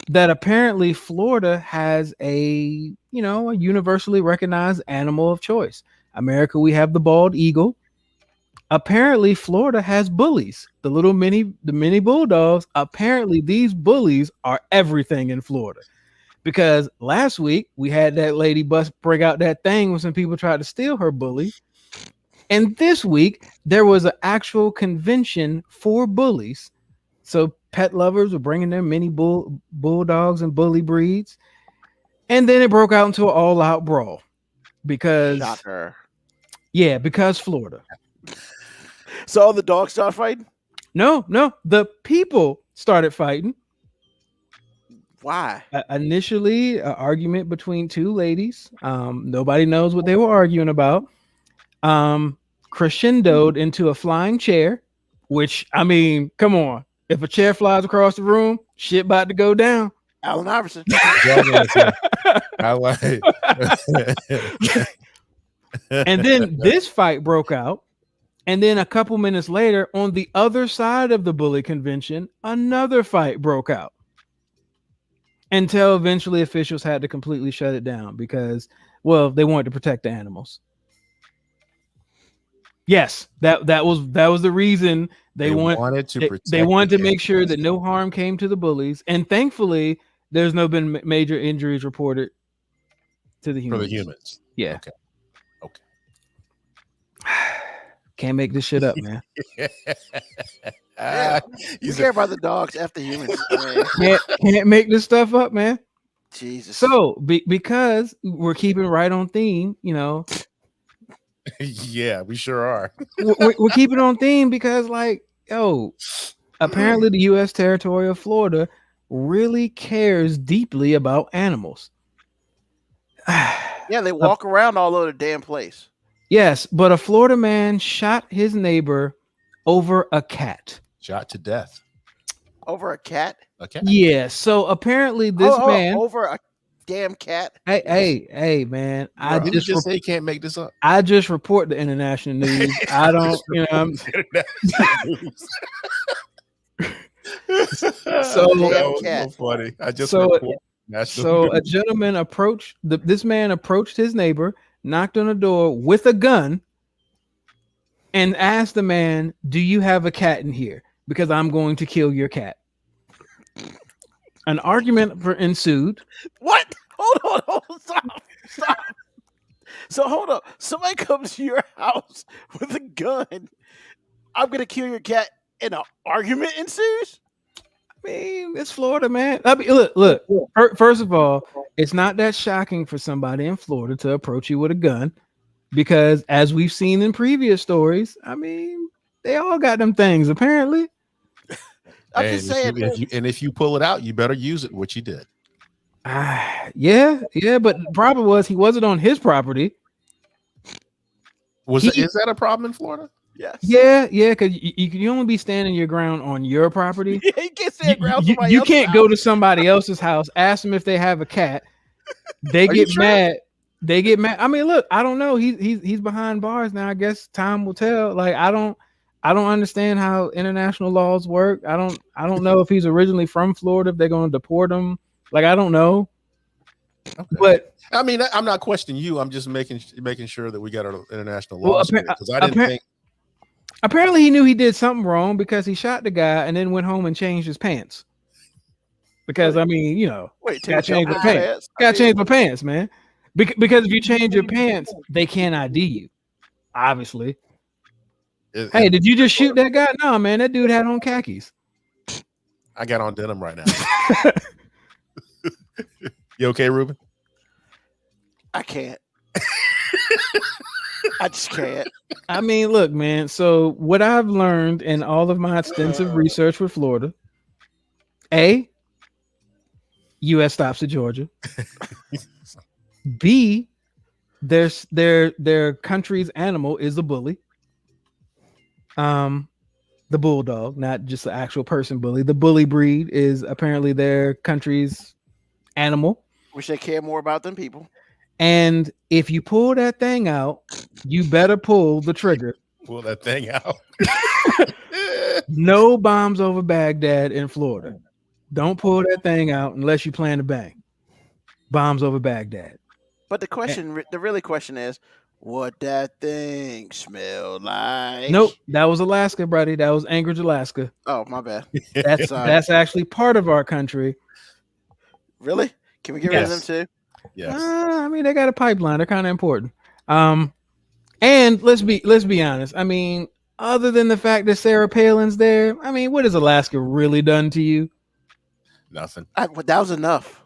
that apparently Florida has a universally recognized animal of choice. America, we have the bald eagle. Apparently, Florida has bullies, the mini bulldogs. Apparently, these bullies are everything in Florida. Because last week we had that lady break out that thing when some people tried to steal her bully. And this week there was an actual convention for bullies. So pet lovers were bringing their mini bulldogs and bully breeds. And then it broke out into an all-out brawl. Because Florida. So all the dogs started fighting? No, the people started fighting. Why? Initially, an argument between 2 ladies. Nobody knows what they were arguing about. Crescendoed into a flying chair, which, I mean, come on. If a chair flies across the room, shit about to go down. Allen Iverson. I like. And then this fight broke out. And then a couple minutes later, on the other side of the bully convention, another fight broke out. Until eventually officials had to completely shut it down because, well, they wanted to protect the animals. Yes, that was the reason they wanted to protect. They wanted to make sure that no harm came to the bullies, and thankfully, there's no been major injuries reported to the humans. For the humans, yeah. Okay. Can't make this shit up, man. You care about the dogs after humans. Can't make this stuff up, man. Jesus. So because we're keeping right on theme, Yeah, we sure are. we're keeping on theme because, apparently the U.S. territory of Florida really cares deeply about animals. Yeah, they walk around all over the damn place. Yes, but a Florida man shot his neighbor over a cat. Shot to death. Over a cat? A cat? Yeah, so apparently this man... Over a damn cat? Hey, man. I just say you can't make this up. I just report the international news. I don't, So that was so funny. I just so a gentleman approached this man approached his neighbor, knocked on the door with a gun, and asked the man, "Do you have a cat in here? Because I'm going to kill your cat." An argument ensued. What? Hold on. Stop. So hold up. Somebody comes to your house with a gun. I'm going to kill your cat, and an argument ensues? mean, it's Florida, man. I mean, look. First of all, it's not that shocking for somebody in Florida to approach you with a gun, because as we've seen in previous stories, I mean, they all got them things apparently. I'm And just saying. if you pull it out, you better use it, which you did. Yeah, but the problem was he wasn't on his property. Is that a problem in Florida? Yes. Yeah, because you can only be standing your ground on your property. Yeah, you can't stand ground. You can't go to somebody else's house, ask them if they have a cat. They get mad. They get mad. I mean, look, I don't know. He's behind bars now. I guess time will tell. Like, I don't understand how international laws work. I don't know if he's originally from Florida, if they're going to deport him. Like, I don't know. Okay. But I mean, I'm not questioning you. I'm just making sure that we got our international laws because I didn't think. Apparently, he knew he did something wrong because he shot the guy and then went home and changed his pants. Because I mean, gotta change my pants. Gotta change my pants, man. Because if you change your pants, they can't ID you. Obviously. Hey, did you just shoot that guy? No, man, that dude had on khakis. I got on denim right now. You okay, Ruben? I can't. I just can't. I mean, look, man. So what I've learned in all of my extensive research with Florida, A, U.S. stops at Georgia. B, their country's animal is a bully. The bulldog, not just the actual person bully. The bully breed is apparently their country's animal, which they care more about than people. And if you pull that thing out, you better pull the trigger. Pull that thing out. No bombs over Baghdad in Florida. Don't pull that thing out unless you plan to bang. Bombs over Baghdad. But the really question is, what that thing smelled like? Nope, that was Alaska, buddy. That was Anchorage, Alaska. Oh, my bad. That's actually part of our country. Really? Can we get rid of them too? Yes. I mean, they got a pipeline. They're kind of important. And let's be honest. I mean, other than the fact that Sarah Palin's there, I mean, what has Alaska really done to you? Nothing. That was enough.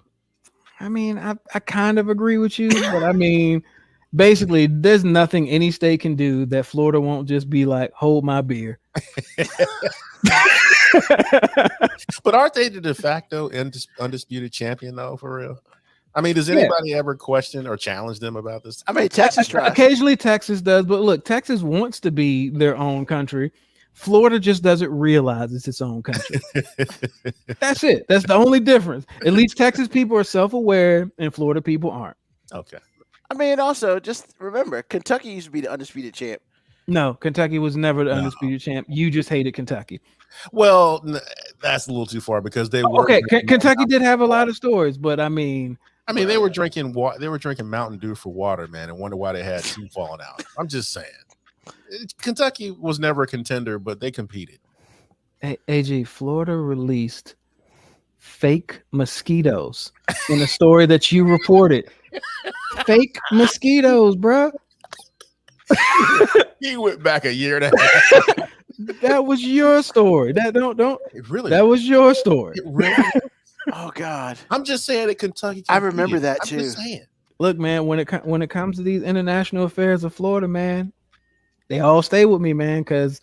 I mean, I kind of agree with you, but I mean, basically, there's nothing any state can do that Florida won't just be like, hold my beer. But aren't they the de facto undisputed champion, though, for real? I mean, does anybody ever question or challenge them about this? I mean, Texas tries. Occasionally Texas does, but look, Texas wants to be their own country. Florida just doesn't realize it's its own country. That's it. That's the only difference. At least Texas people are self-aware and Florida people aren't. Okay. I mean, also, just remember, Kentucky used to be the undisputed champ. No, Kentucky was never the undisputed champ. You just hated Kentucky. Well, that's a little too far because they were okay. Kentucky did have a lot of stories, but I mean, they were drinking Mountain Dew for water, man, and wonder why they had two falling out. I'm just saying, Kentucky was never a contender, but they competed. Hey, AG, Florida released fake mosquitoes in a story that you reported. Fake mosquitoes, bro. He went back a year and a half. That was your story. That really. That was your story. It really. Oh God. I'm just saying that Kentucky. I remember that too. I'm just saying. Look, man, when it comes to these international affairs of Florida, man, they all stay with me, man, because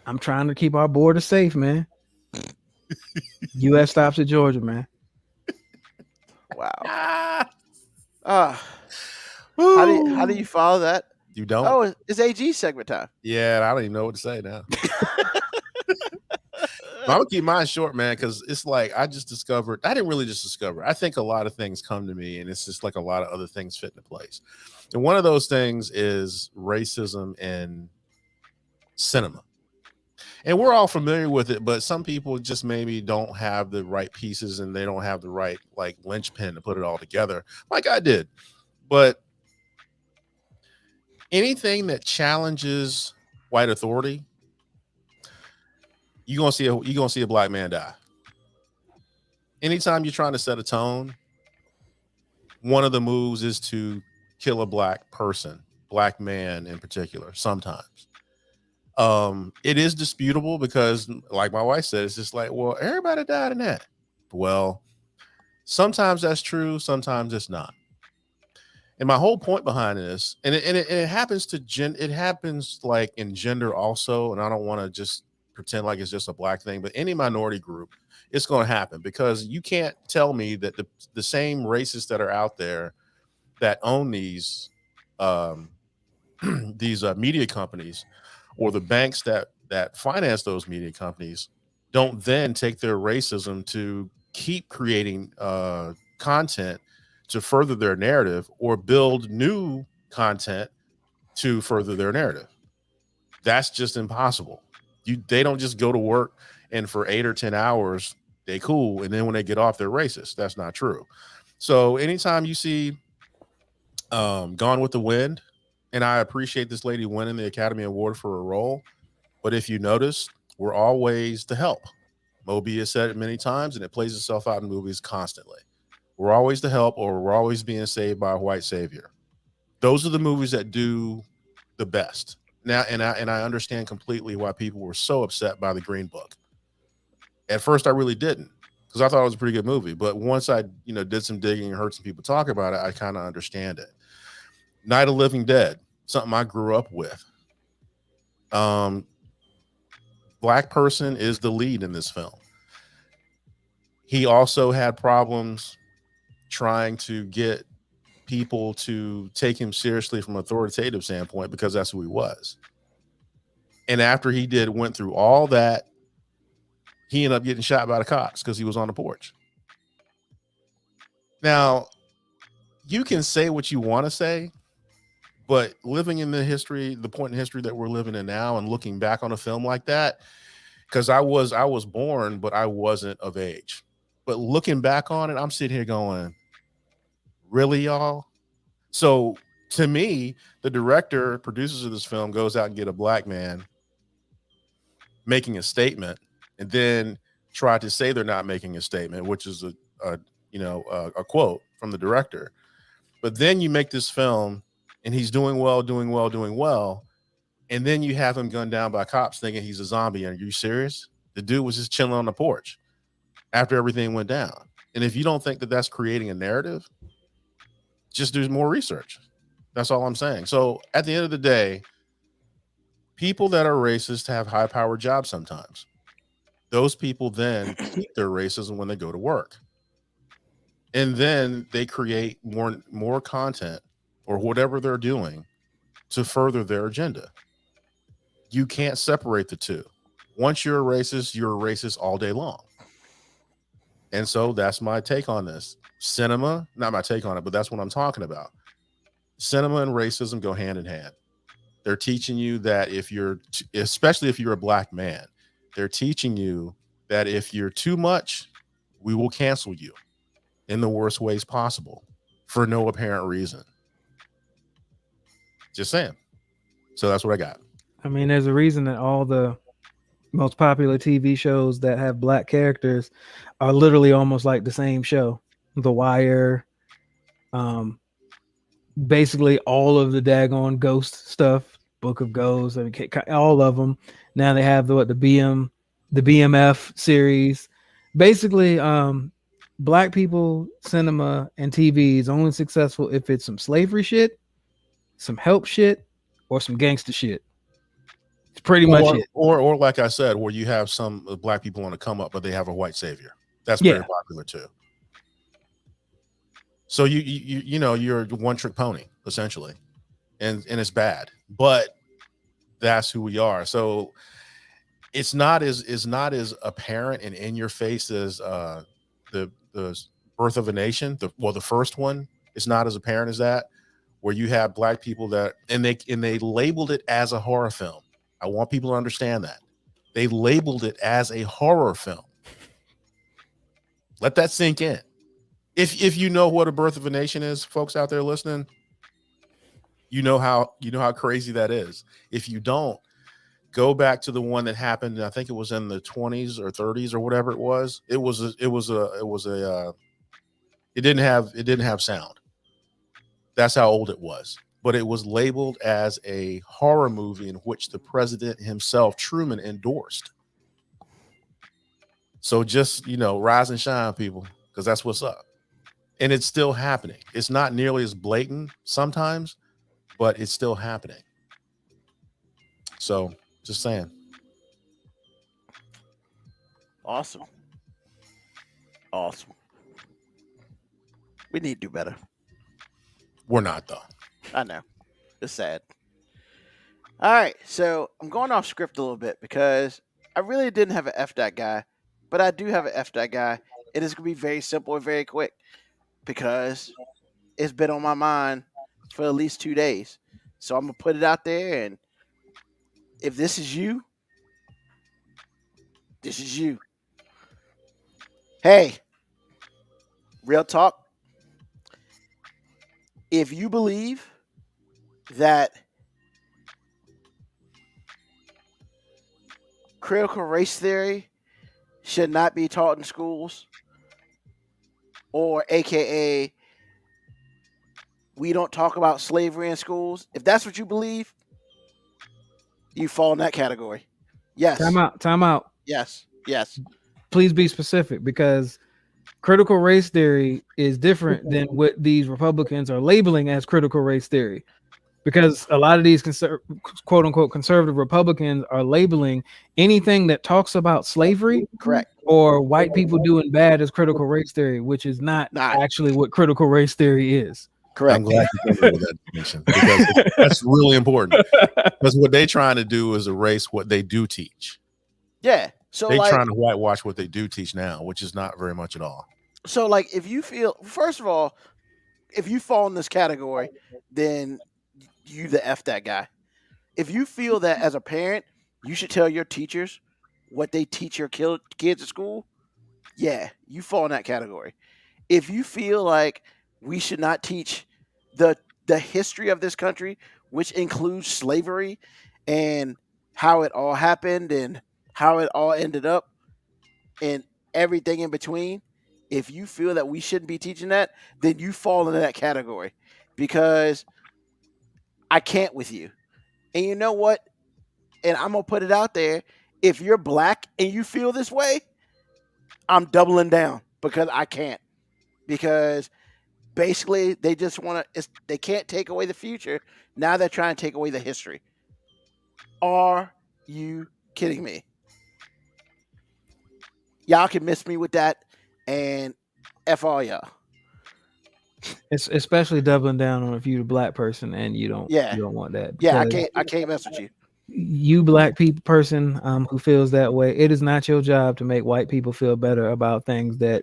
I'm trying to keep our border safe, man. U.S. stops at Georgia, man. Wow. How do you follow that? You don't? Oh, it's AG segment time. Yeah, I don't even know what to say now. I'm gonna keep mine short, man, because it's like I didn't really just discover. I think a lot of things come to me, and it's just like a lot of other things fit into place. And one of those things is racism in cinema. And we're all familiar with it, but some people just maybe don't have the right pieces and they don't have the right like linchpin to put it all together, like I did. But anything that challenges white authority, you're gonna see a black man die. Anytime you're trying to set a tone, one of the moves is to kill a black person, black man in particular, sometimes. It is disputable because, like my wife said, it's just like, well, everybody died in that. Well, sometimes that's true, sometimes it's not. And my whole point behind this, and it happens to it happens like in gender also, and I don't want to just pretend like it's just a black thing, but any minority group, it's going to happen, because you can't tell me that the same racists that are out there that own these these media companies, or the banks that finance those media companies, don't then take their racism to keep creating content to further their narrative, or build new content to further their narrative. That's just impossible. They don't just go to work and for 8 or 10 hours they cool, and then when they get off they're racist. That's not true. So anytime you see Gone with the Wind, and I appreciate this lady winning the Academy Award for a role, but if you notice, we're always to help. Moby has said it many times, and it plays itself out in movies constantly. We're always to help, or we're always being saved by a white savior. Those are the movies that do the best. Now, and I understand completely why people were so upset by The Green Book. At first, I really didn't, because I thought it was a pretty good movie. But once I, did some digging and heard some people talk about it, I kind of understand it. Night of Living Dead, something I grew up with. Black person is the lead in this film. He also had problems trying to get people to take him seriously from an authoritative standpoint, because that's who he was. And after he went through all that, he ended up getting shot by the cops because he was on the porch. Now, you can say what you want to say, but living in the point in history that we're living in now, and looking back on a film like that, because I was born, but I wasn't of age. But looking back on it, I'm sitting here going, really, y'all? So to me, the director, producers of this film goes out and get a black man making a statement, and then try to say they're not making a statement, which is a quote from the director. But then you make this film, and he's doing well. And then you have him gunned down by cops thinking he's a zombie. Are you serious? The dude was just chilling on the porch after everything went down. And if you don't think that that's creating a narrative, just do more research. That's all I'm saying. So at the end of the day, people that are racist have high-powered jobs sometimes. Those people then keep their racism when they go to work. And then they create more content or whatever they're doing to further their agenda. You can't separate the two. Once you're a racist all day long. And so that's my take on this. Cinema, not my take on it, but that's what I'm talking about. Cinema and racism go hand in hand. They're teaching you that especially if you're a black man, they're teaching you that if you're too much, we will cancel you in the worst ways possible for no apparent reason. Just saying. So that's what I got. I mean, there's a reason that all the most popular TV shows that have black characters are literally almost like the same show. The Wire, basically all of the daggone ghost stuff, Book of Ghosts, all of them. Now they have the BMF series. Basically, black people cinema and TV is only successful if it's some slavery shit, some help shit, or some gangster shit. It's pretty much it. Or like I said, where you have some black people want to come up, but they have a white savior. That's very popular too. So you're a one-trick pony essentially, and it's bad. But that's who we are. So it's not as apparent and in your face as the Birth of a Nation. The first one is not as apparent as that, where you have black people and they labeled it as a horror film. I want people to understand that. They labeled it as a horror film. Let that sink in. If you know what A Birth of a Nation is, folks out there listening, you know how crazy that is. If you don't, go back to the one that happened, I think it was in the 20s or 30s or whatever it was. It didn't have sound. That's how old it was. but it was labeled as a horror movie in which the president himself, Truman, endorsed. So just, rise and shine, people, because that's what's up. And it's still happening. It's not nearly as blatant sometimes, but it's still happening. So just saying. Awesome. We need to do better. We're not, though. I know. It's sad. All right. So I'm going off script a little bit because I really didn't have an F that guy, but I do have an F that guy. It is going to be very simple and very quick because it's been on my mind for at least 2 days. So I'm going to put it out there. And if this is you, this is you. Hey, real talk. If you believe that critical race theory should not be taught in schools, or AKA we don't talk about slavery in schools, if that's what you believe, you fall in that category. Yes. Time out. Yes. Please be specific, because critical race theory is different than what these Republicans are labeling as critical race theory. Because a lot of these quote unquote conservative Republicans are labeling anything that talks about slavery, correct, or white people doing bad as critical race theory, which is not actually what critical race theory is. Correct. I'm glad you came up with that distinction, because that's really important. Because what they're trying to do is erase what they do teach. Yeah. So they're trying to whitewash what they do teach now, which is not very much at all. So if you feel, first of all, if you fall in this category, then you the F that guy. If you feel that as a parent, you should tell your teachers what they teach your kids at school, yeah, you fall in that category. If you feel like we should not teach the history of this country, which includes slavery and how it all happened and how it all ended up and everything in between, if you feel that we shouldn't be teaching that, then you fall into that category, because I can't with you. And you know what? And I'm going to put it out there. If you're black and you feel this way, I'm doubling down, because I can't. Because basically they just want to, they can't take away the future. Now they're trying to take away the history. Are you kidding me? Y'all can miss me with that, and F all y'all. It's especially doubling down on if you're a black person and you don't want that. Yeah, I can't mess with you. You black people person who feels that way, it is not your job to make white people feel better about things that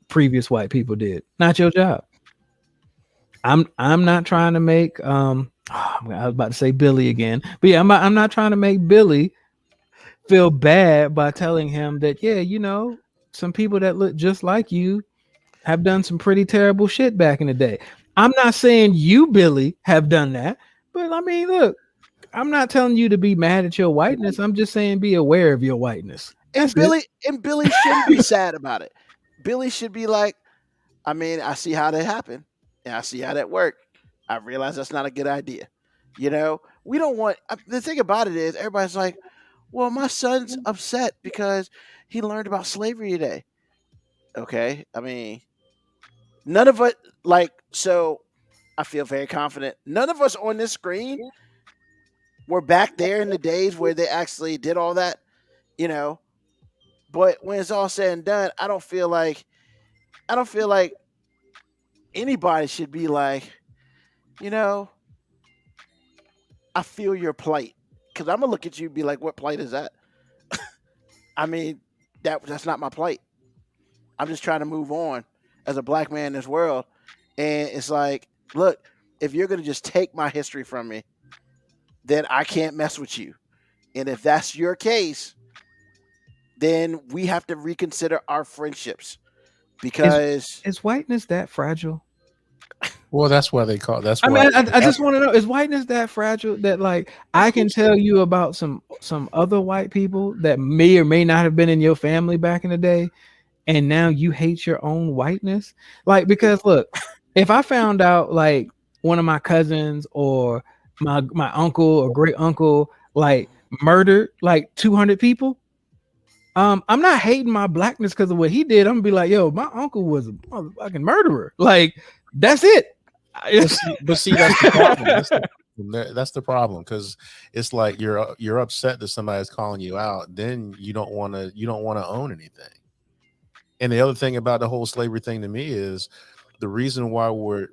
previous white people did. Not your job. I'm not trying to make I was about to say Billy again, but yeah, I'm not trying to make Billy feel bad by telling him that, yeah, some people that look just like you have done some pretty terrible shit back in the day. I'm not saying you, Billy, have done that, but I mean, look, I'm not telling you to be mad at your whiteness. I'm just saying be aware of your whiteness. And Billy shouldn't be sad about it. Billy should be like, I mean, I see how that happened, and I see how that worked. I realize that's not a good idea. We don't want, the thing about it is everybody's like, well, my son's upset because he learned about slavery today. Okay. I mean, none of it, so I feel very confident. None of us on this screen were back there in the days where they actually did all that, but when it's all said and done, I don't feel like anybody should be like, I feel your plight. Because I'm going to look at you and be like, what plight is that? I mean, that's not my plight. I'm just trying to move on as a black man in this world. And it's like, look, if you're going to just take my history from me, then I can't mess with you. And if that's your case, then we have to reconsider our friendships. Because is whiteness that fragile? Well, that's why they call. That's why. I mean, I just want to know: is whiteness that fragile that I can tell you about some other white people that may or may not have been in your family back in the day, and now you hate your own whiteness? Because look, if I found out one of my cousins or my uncle or great uncle like murdered like 200 people, I'm not hating my blackness because of what he did. I'm gonna be like, yo, my uncle was a motherfucking murderer. Like, that's it. But see, that's the problem. That's the problem, because it's like you're upset that somebody's calling you out. Then you don't want to own anything. And the other thing about the whole slavery thing to me is the reason why we're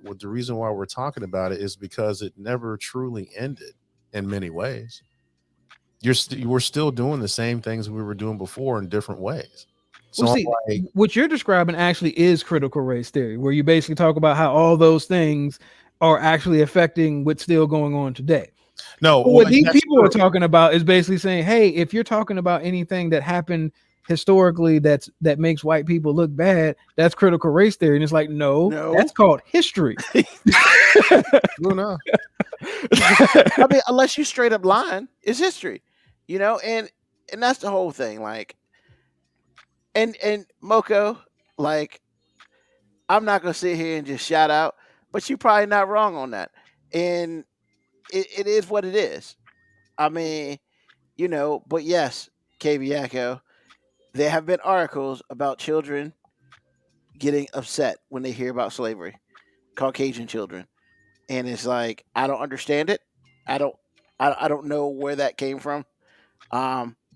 talking about it is because it never truly ended in many ways. We're still doing the same things we were doing before in different ways. So well, see, what you're describing actually is critical race theory, where you basically talk about how all those things are actually affecting what's still going on today. No, what these people are talking about is basically saying, hey, if you're talking about anything that happened historically that makes white people look bad, that's critical race theory. And it's like, no. That's called history. No. I mean, unless you straight up lying, it's history, and that's the whole thing. Like, and Moko, like, I'm not gonna sit here and just shout out, but you're probably not wrong on that. And it is what it is. I mean, but yes, KB Yakko, there have been articles about children getting upset when they hear about slavery, Caucasian children. And it's like, I don't understand it. I don't know where that came from.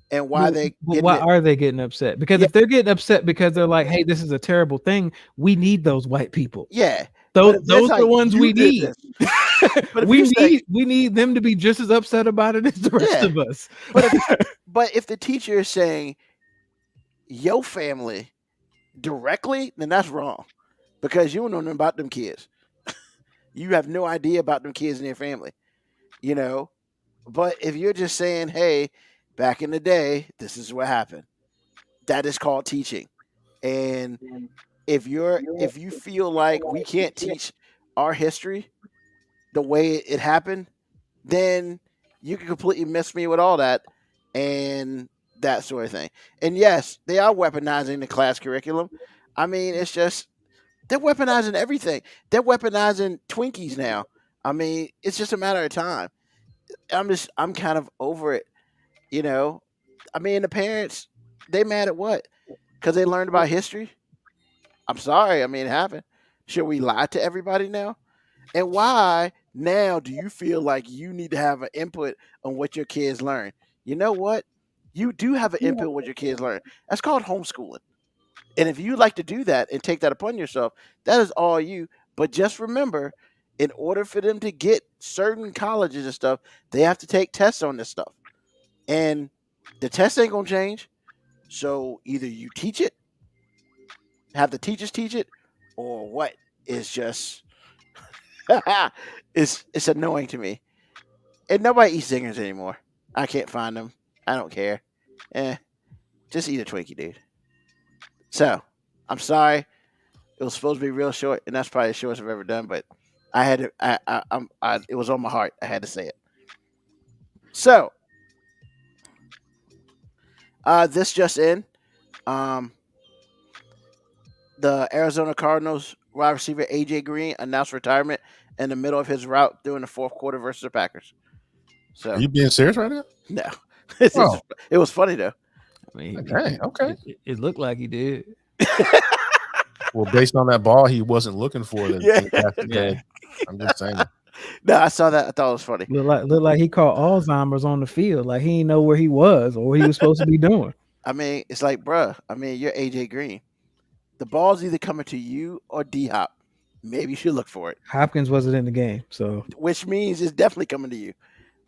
And why why are they getting upset? Because if they're getting upset because they're like, hey, this is a terrible thing, we need those white people. Yeah. Those are the ones we need. we need them to be just as upset about it as the rest of us. But if the teacher is saying your family directly, then that's wrong. Because you don't know nothing about them kids. You have no idea about them kids and their family. But if you're just saying, hey, back in the day, this is what happened, that is called teaching. And if you feel like we can't teach our history the way it happened, then you can completely miss me with all that and that sort of thing. And yes, they are weaponizing the class curriculum. I mean, it's just, they're weaponizing everything. They're weaponizing Twinkies now. I mean, it's just a matter of time. I'm kind of over it. I mean, the parents, they mad at what? Because they learned about history? I'm sorry. I mean, it happened. Should we lie to everybody now? And why now do you feel like you need to have an input on what your kids learn? You know what? You do have an input on what your kids learn. That's called homeschooling. And if you like to do that and take that upon yourself, that is all you. But just remember, in order for them to get certain colleges and stuff, they have to take tests on this stuff. And the test ain't going to change. So either you teach it, have the teachers teach it, or what is just it's annoying to me. And nobody eats zingers anymore. I can't find them. I don't care. Just eat a Twinkie, dude. So, I'm sorry. It was supposed to be real short, and that's probably the shortest I've ever done, but I had to, it was on my heart. I had to say it. So, this just in. The Arizona Cardinals wide receiver AJ Green announced retirement in the middle of his route during the fourth quarter versus the Packers. So, are you being serious right now? No. It was funny though. I mean, okay. It looked like he did. Well, based on that ball, he wasn't looking for it. Yeah. I'm just saying. No, I saw that. I thought it was funny. Looked like he caught Alzheimer's on the field. Like he didn't know where he was or what he was supposed to be doing. I mean, it's like, bruh. I mean, you're AJ Green. The ball's either coming to you or D-Hop. Maybe you should look for it. Hopkins wasn't in the game, so which means it's definitely coming to you.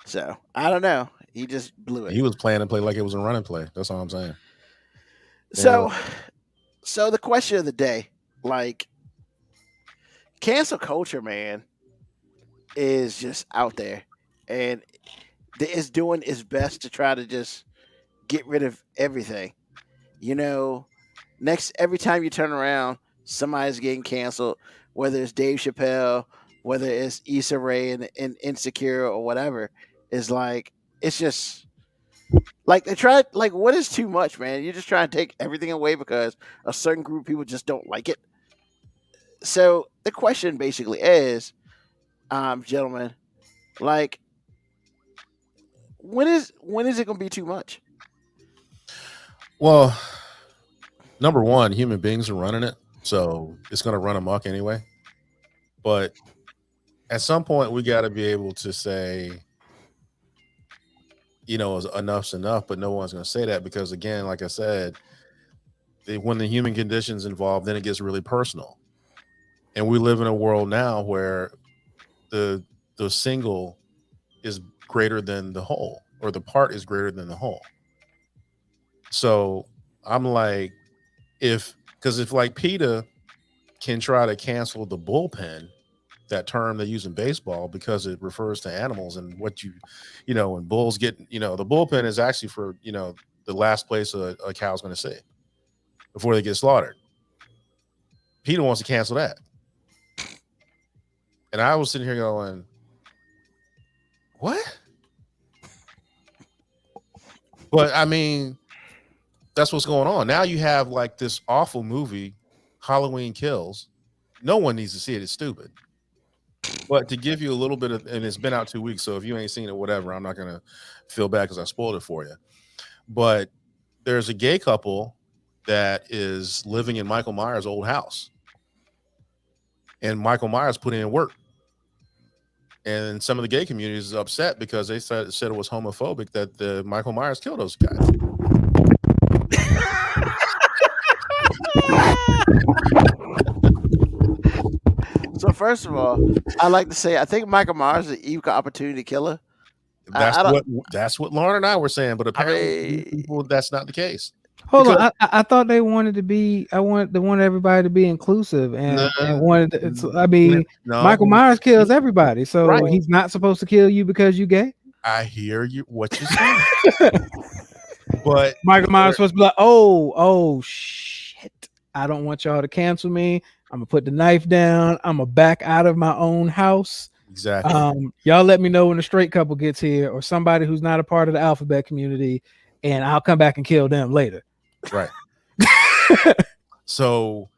So I don't know. He just blew it. He was playing and play like it was a running play. That's all I'm saying. So the question of the day, like, cancel culture, man, is just out there, and it's doing its best to try to just get rid of everything. Every time you turn around, somebody's getting canceled, whether it's Dave Chappelle, whether it's Issa Rae and Insecure or whatever. It's like, it's just like they try, like, what is too much, man? You're just trying to take everything away because a certain group of people just don't like it. So the question basically is, gentlemen, like when is it gonna be too much? Well, number one, human beings are running it, so it's going to run amok anyway. But at some point, we got to be able to say, enough's enough. But no one's going to say that because, again, like I said, when the human condition's involved, then it gets really personal. And we live in a world now where the single is greater than the whole, or the part is greater than the whole. So I'm like, if like PETA can try to cancel the bullpen, that term they use in baseball, because it refers to animals and what and bulls get, the bullpen is actually for, the last place a cow's going to see before they get slaughtered. PETA wants to cancel that. And I was sitting here going, what? But I mean, that's what's going on. Now you have like this awful movie, Halloween Kills. No one needs to see it. It's stupid. But to give you a little bit of, and it's been out 2 weeks, so if you ain't seen it, whatever, I'm not going to feel bad because I spoiled it for you. But there's a gay couple that is living in Michael Myers' old house. And Michael Myers put in work. And some of the gay community is upset because they said it was homophobic that Michael Myers killed those guys. So first of all, I like to say I think Michael Myers is an equal opportunity killer. That's what Lauren and I were saying, but apparently people, that's not the case. Hold on, I thought they wanted to be. They wanted everybody to be inclusive and wanted. Michael Myers kills everybody, so he's not supposed to kill you because you gay. I hear you. What you're saying, but Michael Myers supposed to be like, oh shit! I don't want y'all to cancel me. I'm gonna put the knife down. I'm gonna back out of my own house. Exactly. Y'all let me know when a straight couple gets here or somebody who's not a part of the alphabet community, and I'll come back and kill them later. Right. So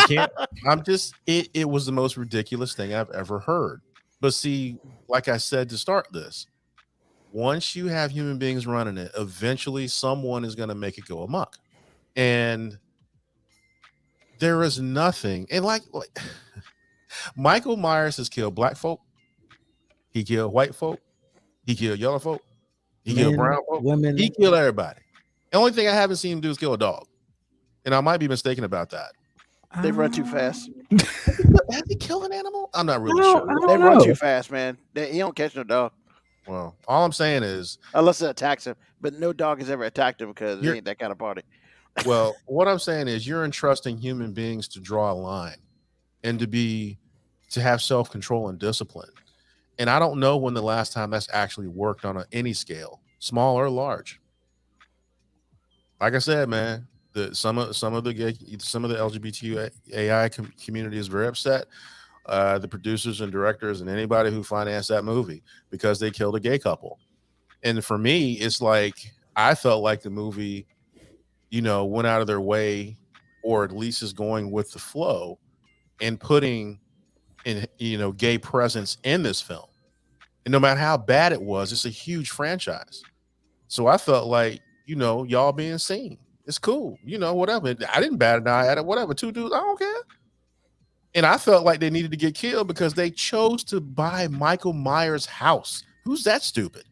it was the most ridiculous thing I've ever heard. But see, like I said to start this, once you have human beings running it, eventually someone is going to make it go amok. And there is nothing. And like Michael Myers has killed black folk. He killed white folk. He killed yellow folk. He killed brown folk. Women. He killed everybody. The only thing I haven't seen him do is kill a dog. And I might be mistaken about that. They run too fast. Has he killed an animal? I'm not really sure. They run too fast, man. He don't catch no dog. Well, all I'm saying is, unless it attacks him, but no dog has ever attacked him because he ain't that kind of party. Well, what I'm saying is you're entrusting human beings to draw a line and to have self-control and discipline. And I don't know when the last time that's actually worked on any scale, small or large. Like I said, man, some of the LGBTQAI community is very upset. The producers and directors and anybody who financed that movie because they killed a gay couple. And for me, it's like I felt like the movie, went out of their way, or at least is going with the flow and putting in, gay presence in this film. And no matter how bad it was, it's a huge franchise. So I felt like, y'all being seen. It's cool. Whatever. I didn't bat an eye at it. Whatever. Two dudes, I don't care. And I felt like they needed to get killed because they chose to buy Michael Myers' house. Who's that stupid?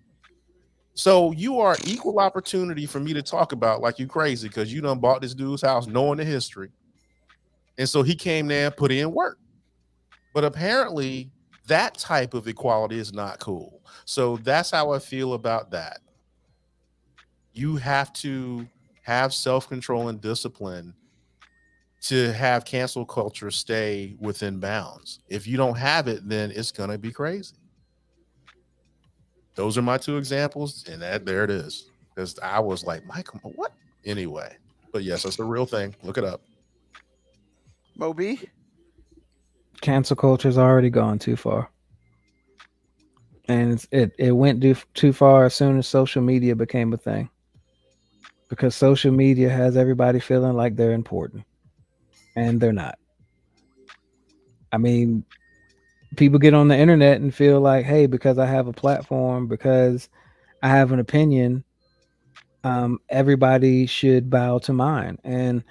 So you are equal opportunity for me to talk about like you crazy because you done bought this dude's house knowing the history. And so he came there and put in work. But apparently that type of equality is not cool. So that's how I feel about that. You have to have self-control and discipline to have cancel culture stay within bounds. If you don't have it, then it's going to be crazy. Those are my two examples. And there it is. Because I was like, Michael, what? Anyway. But yes, that's a real thing. Look it up. Moby? Cancel culture's already gone too far. And it went too far as soon as social media became a thing. Because social media has everybody feeling like they're important. And they're not. I mean, people get on the internet and feel like, hey, because I have a platform, because I have an opinion, everybody should bow to mine. And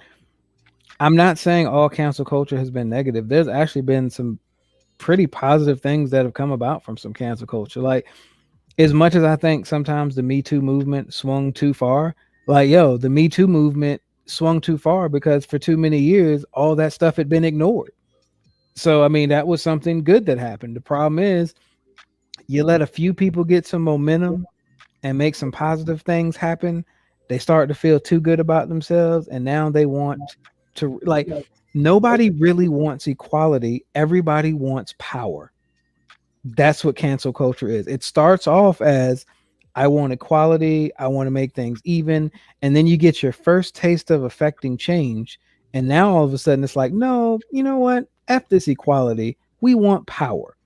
I'm not saying all cancel culture has been negative. There's actually been some pretty positive things that have come about from some cancel culture. Like, as much as I think sometimes the Me Too movement swung too far, like, yo, the Me Too movement swung too far because for too many years, all that stuff had been ignored. So, I mean, that was something good that happened. The problem is, you let a few people get some momentum and make some positive things happen, they start to feel too good about themselves, and now they want to, like, nobody really wants equality. Everybody wants power. That's what cancel culture is. It starts off as, I want equality, I want to make things even, and then you get your first taste of affecting change, and now all of a sudden it's like, no, you know what? F this equality. We want power.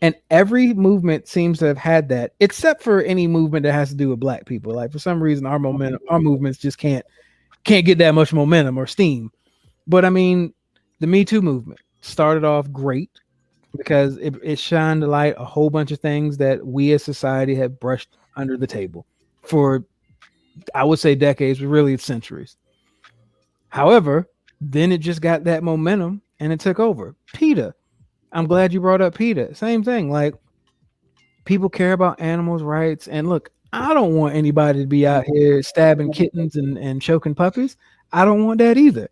And every movement seems to have had that, except for any movement that has to do with black people. Like, for some reason, our movements just can't get that much momentum or steam. But I mean, the Me Too movement started off great because it shined a light a whole bunch of things that we as society had brushed under the table for, I would say, decades, but really centuries. However, then it just got that momentum and it took over. PETA. I'm glad you brought up PETA. Same thing. Like, people care about animals' rights. And look, I don't want anybody to be out here stabbing kittens and choking puppies. I don't want that either.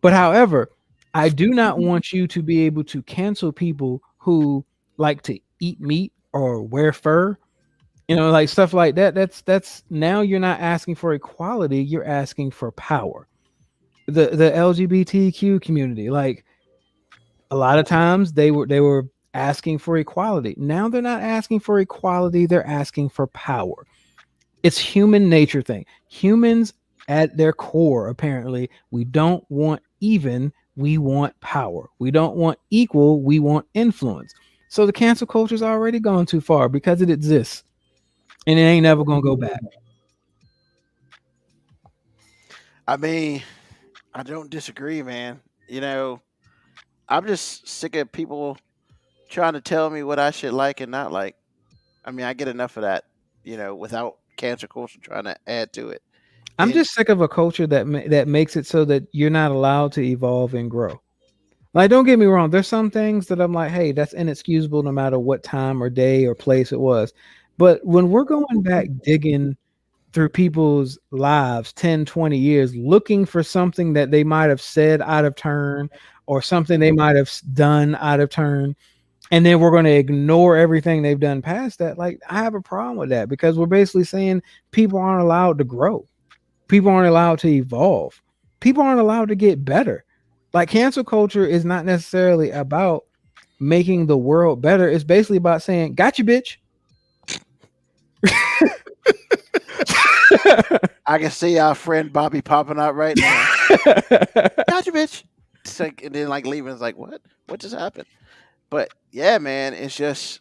But however, I do not want you to be able to cancel people who like to eat meat or wear fur, like stuff like that. That's now you're not asking for equality, you're asking for power. The LGBTQ community, like, a lot of times they were asking for equality. Now they're not asking for equality, they're asking for power. It's human nature thing. Humans at their core, apparently, we don't want even, we want power. We don't want equal, we want influence. So the cancel culture's already gone too far because it exists. And it ain't never gonna go back. I mean, I don't disagree, man. I'm just sick of people trying to tell me what I should like and not like. I mean, I get enough of that, without cancel culture trying to add to it. I'm And just sick of a culture that makes it so that you're not allowed to evolve and grow. Like, don't get me wrong, there's some things that I'm like, hey, that's inexcusable no matter what time or day or place it was. But when we're going back digging through people's lives 10, 20 years, looking for something that they might have said out of turn or something they might have done out of turn, and then we're going to ignore everything they've done past that, like, I have a problem with that, because we're basically saying people aren't allowed to grow. People aren't allowed to evolve. People aren't allowed to get better. Like, cancel culture is not necessarily about making the world better. It's basically about saying, "Gotcha, bitch." I can see our friend Bobby popping out right now. Gotcha, bitch. It's like, and then like leaving. It's like, what? What just happened? But yeah, man, it's just,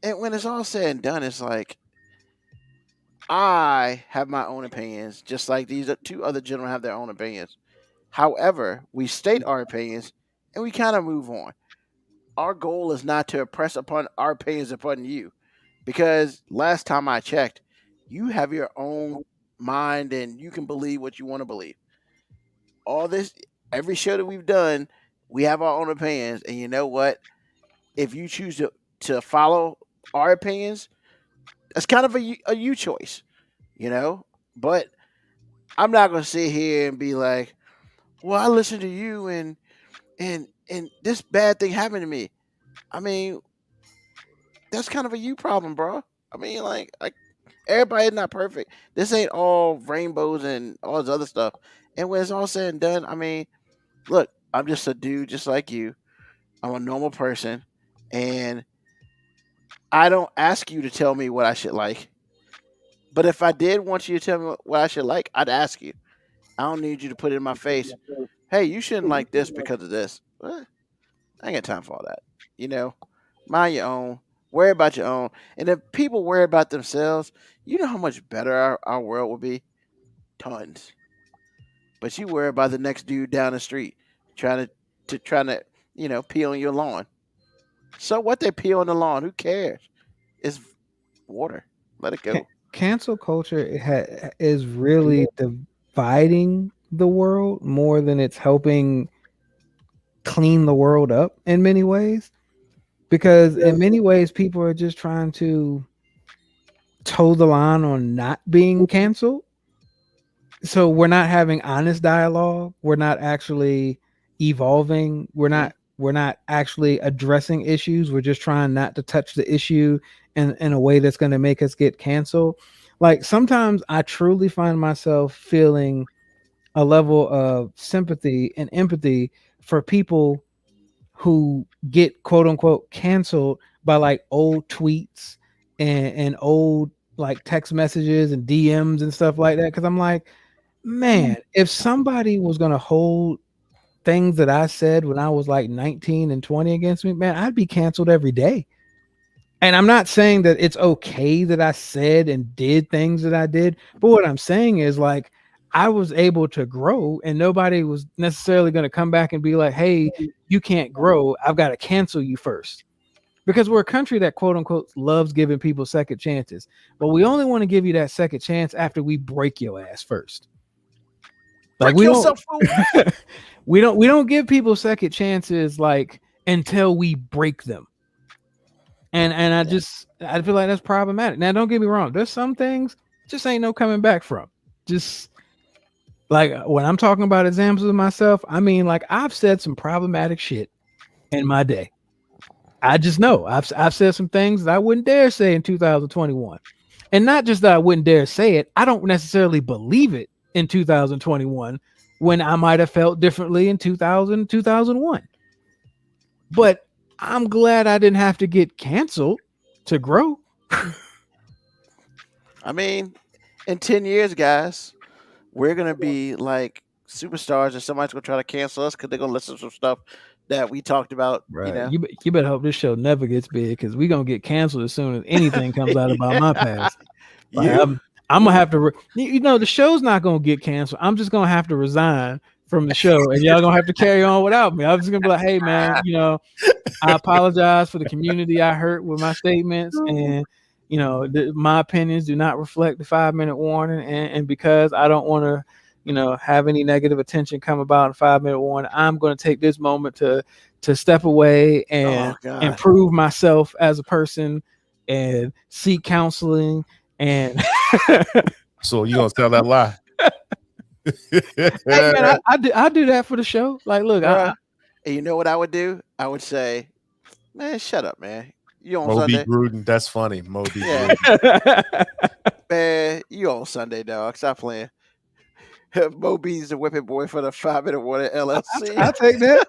and when it's all said and done, it's like, I have my own opinions, just like these two other gentlemen have their own opinions. However, we state our opinions and we kind of move on. Our goal is not to impress upon our opinions upon you, because last time I checked, you have your own mind and you can believe what you want to believe. All this, every show that we've done, we have our own opinions, and you know what? If you choose to follow our opinions, that's kind of a you choice, you know. But I'm not gonna sit here and be like, "Well, I listened to you, and this bad thing happened to me." I mean, that's kind of a you problem, bro. I mean, like everybody's not perfect. This ain't all rainbows and all this other stuff. And when it's all said and done, I mean, look, I'm just a dude, just like you. I'm a normal person, and I don't ask you to tell me what I should like. But if I did want you to tell me what I should like, I'd ask you. I don't need you to put it in my face. Hey, you shouldn't like this because of this. What? I ain't got time for all that. You know, mind your own. Worry about your own. And if people worry about themselves, you know how much better our world would be? Tons. But you worry about the next dude down the street trying to pee on your lawn. So what they pee on the lawn? Who cares? It's water. Let it go. Cancel culture is really dividing the world more than it's helping clean the world up in many ways. Because in many ways, people are just trying to toe the line on not being canceled. So we're not having honest dialogue. We're not actually evolving. We're not actually addressing issues. We're just trying not to touch the issue in a way that's going to make us get canceled. Like sometimes I truly find myself feeling a level of sympathy and empathy for people who get quote unquote canceled by like old tweets and old like text messages and DMs and stuff like that. Cause I'm like, man, if somebody was going to hold things that I said when I was like 19 and 20 against me, man, I'd be canceled every day. And I'm not saying that it's okay that I said and did things that I did, but what I'm saying is like I was able to grow and nobody was necessarily going to come back and be like, hey, you can't grow. I've got to cancel you first. Because we're a country that quote unquote loves giving people second chances. But we only want to give you that second chance after we break your ass first. Like we don't give people second chances like until we break them. And I feel like that's problematic. Now, don't get me wrong. There's some things just ain't no coming back from. Just like when I'm talking about examples of myself, I mean, like I've said some problematic shit in my day. I just know I've said some things that I wouldn't dare say in 2021. And not just that I wouldn't dare say it. I don't necessarily believe it in 2021 when I might have felt differently in 2001. But I'm glad I didn't have to get canceled to grow. I mean, in 10 years, guys, we're going to be like superstars and somebody's going to try to cancel us because they're going to listen to some stuff that we talked about. Right. You know? You better hope this show never gets big because we're going to get canceled as soon as anything comes out about my past. Like, I'm going to have to, the show's not going to get canceled. I'm just going to have to resign from the show and y'all going to have to carry on without me. I'm just going to be like, hey, man, I apologize for the community I hurt with my statements. And, my opinions do not reflect the 5-minute warning. And because I don't want to, have any negative attention come about in 5-minute warning, I'm going to take this moment to step away and improve myself as a person and seek counseling. And so you going to tell that lie? Hey man, I do that for the show. Like, look, and you know what I would do? I would say, man, shut up, man. You on Moby Sunday? Gruden, that's funny. Moby Gruden. Man, you on Sunday, dog. Stop playing. Moby's the whipping boy for the 5-minute warning LLC. I'll take that.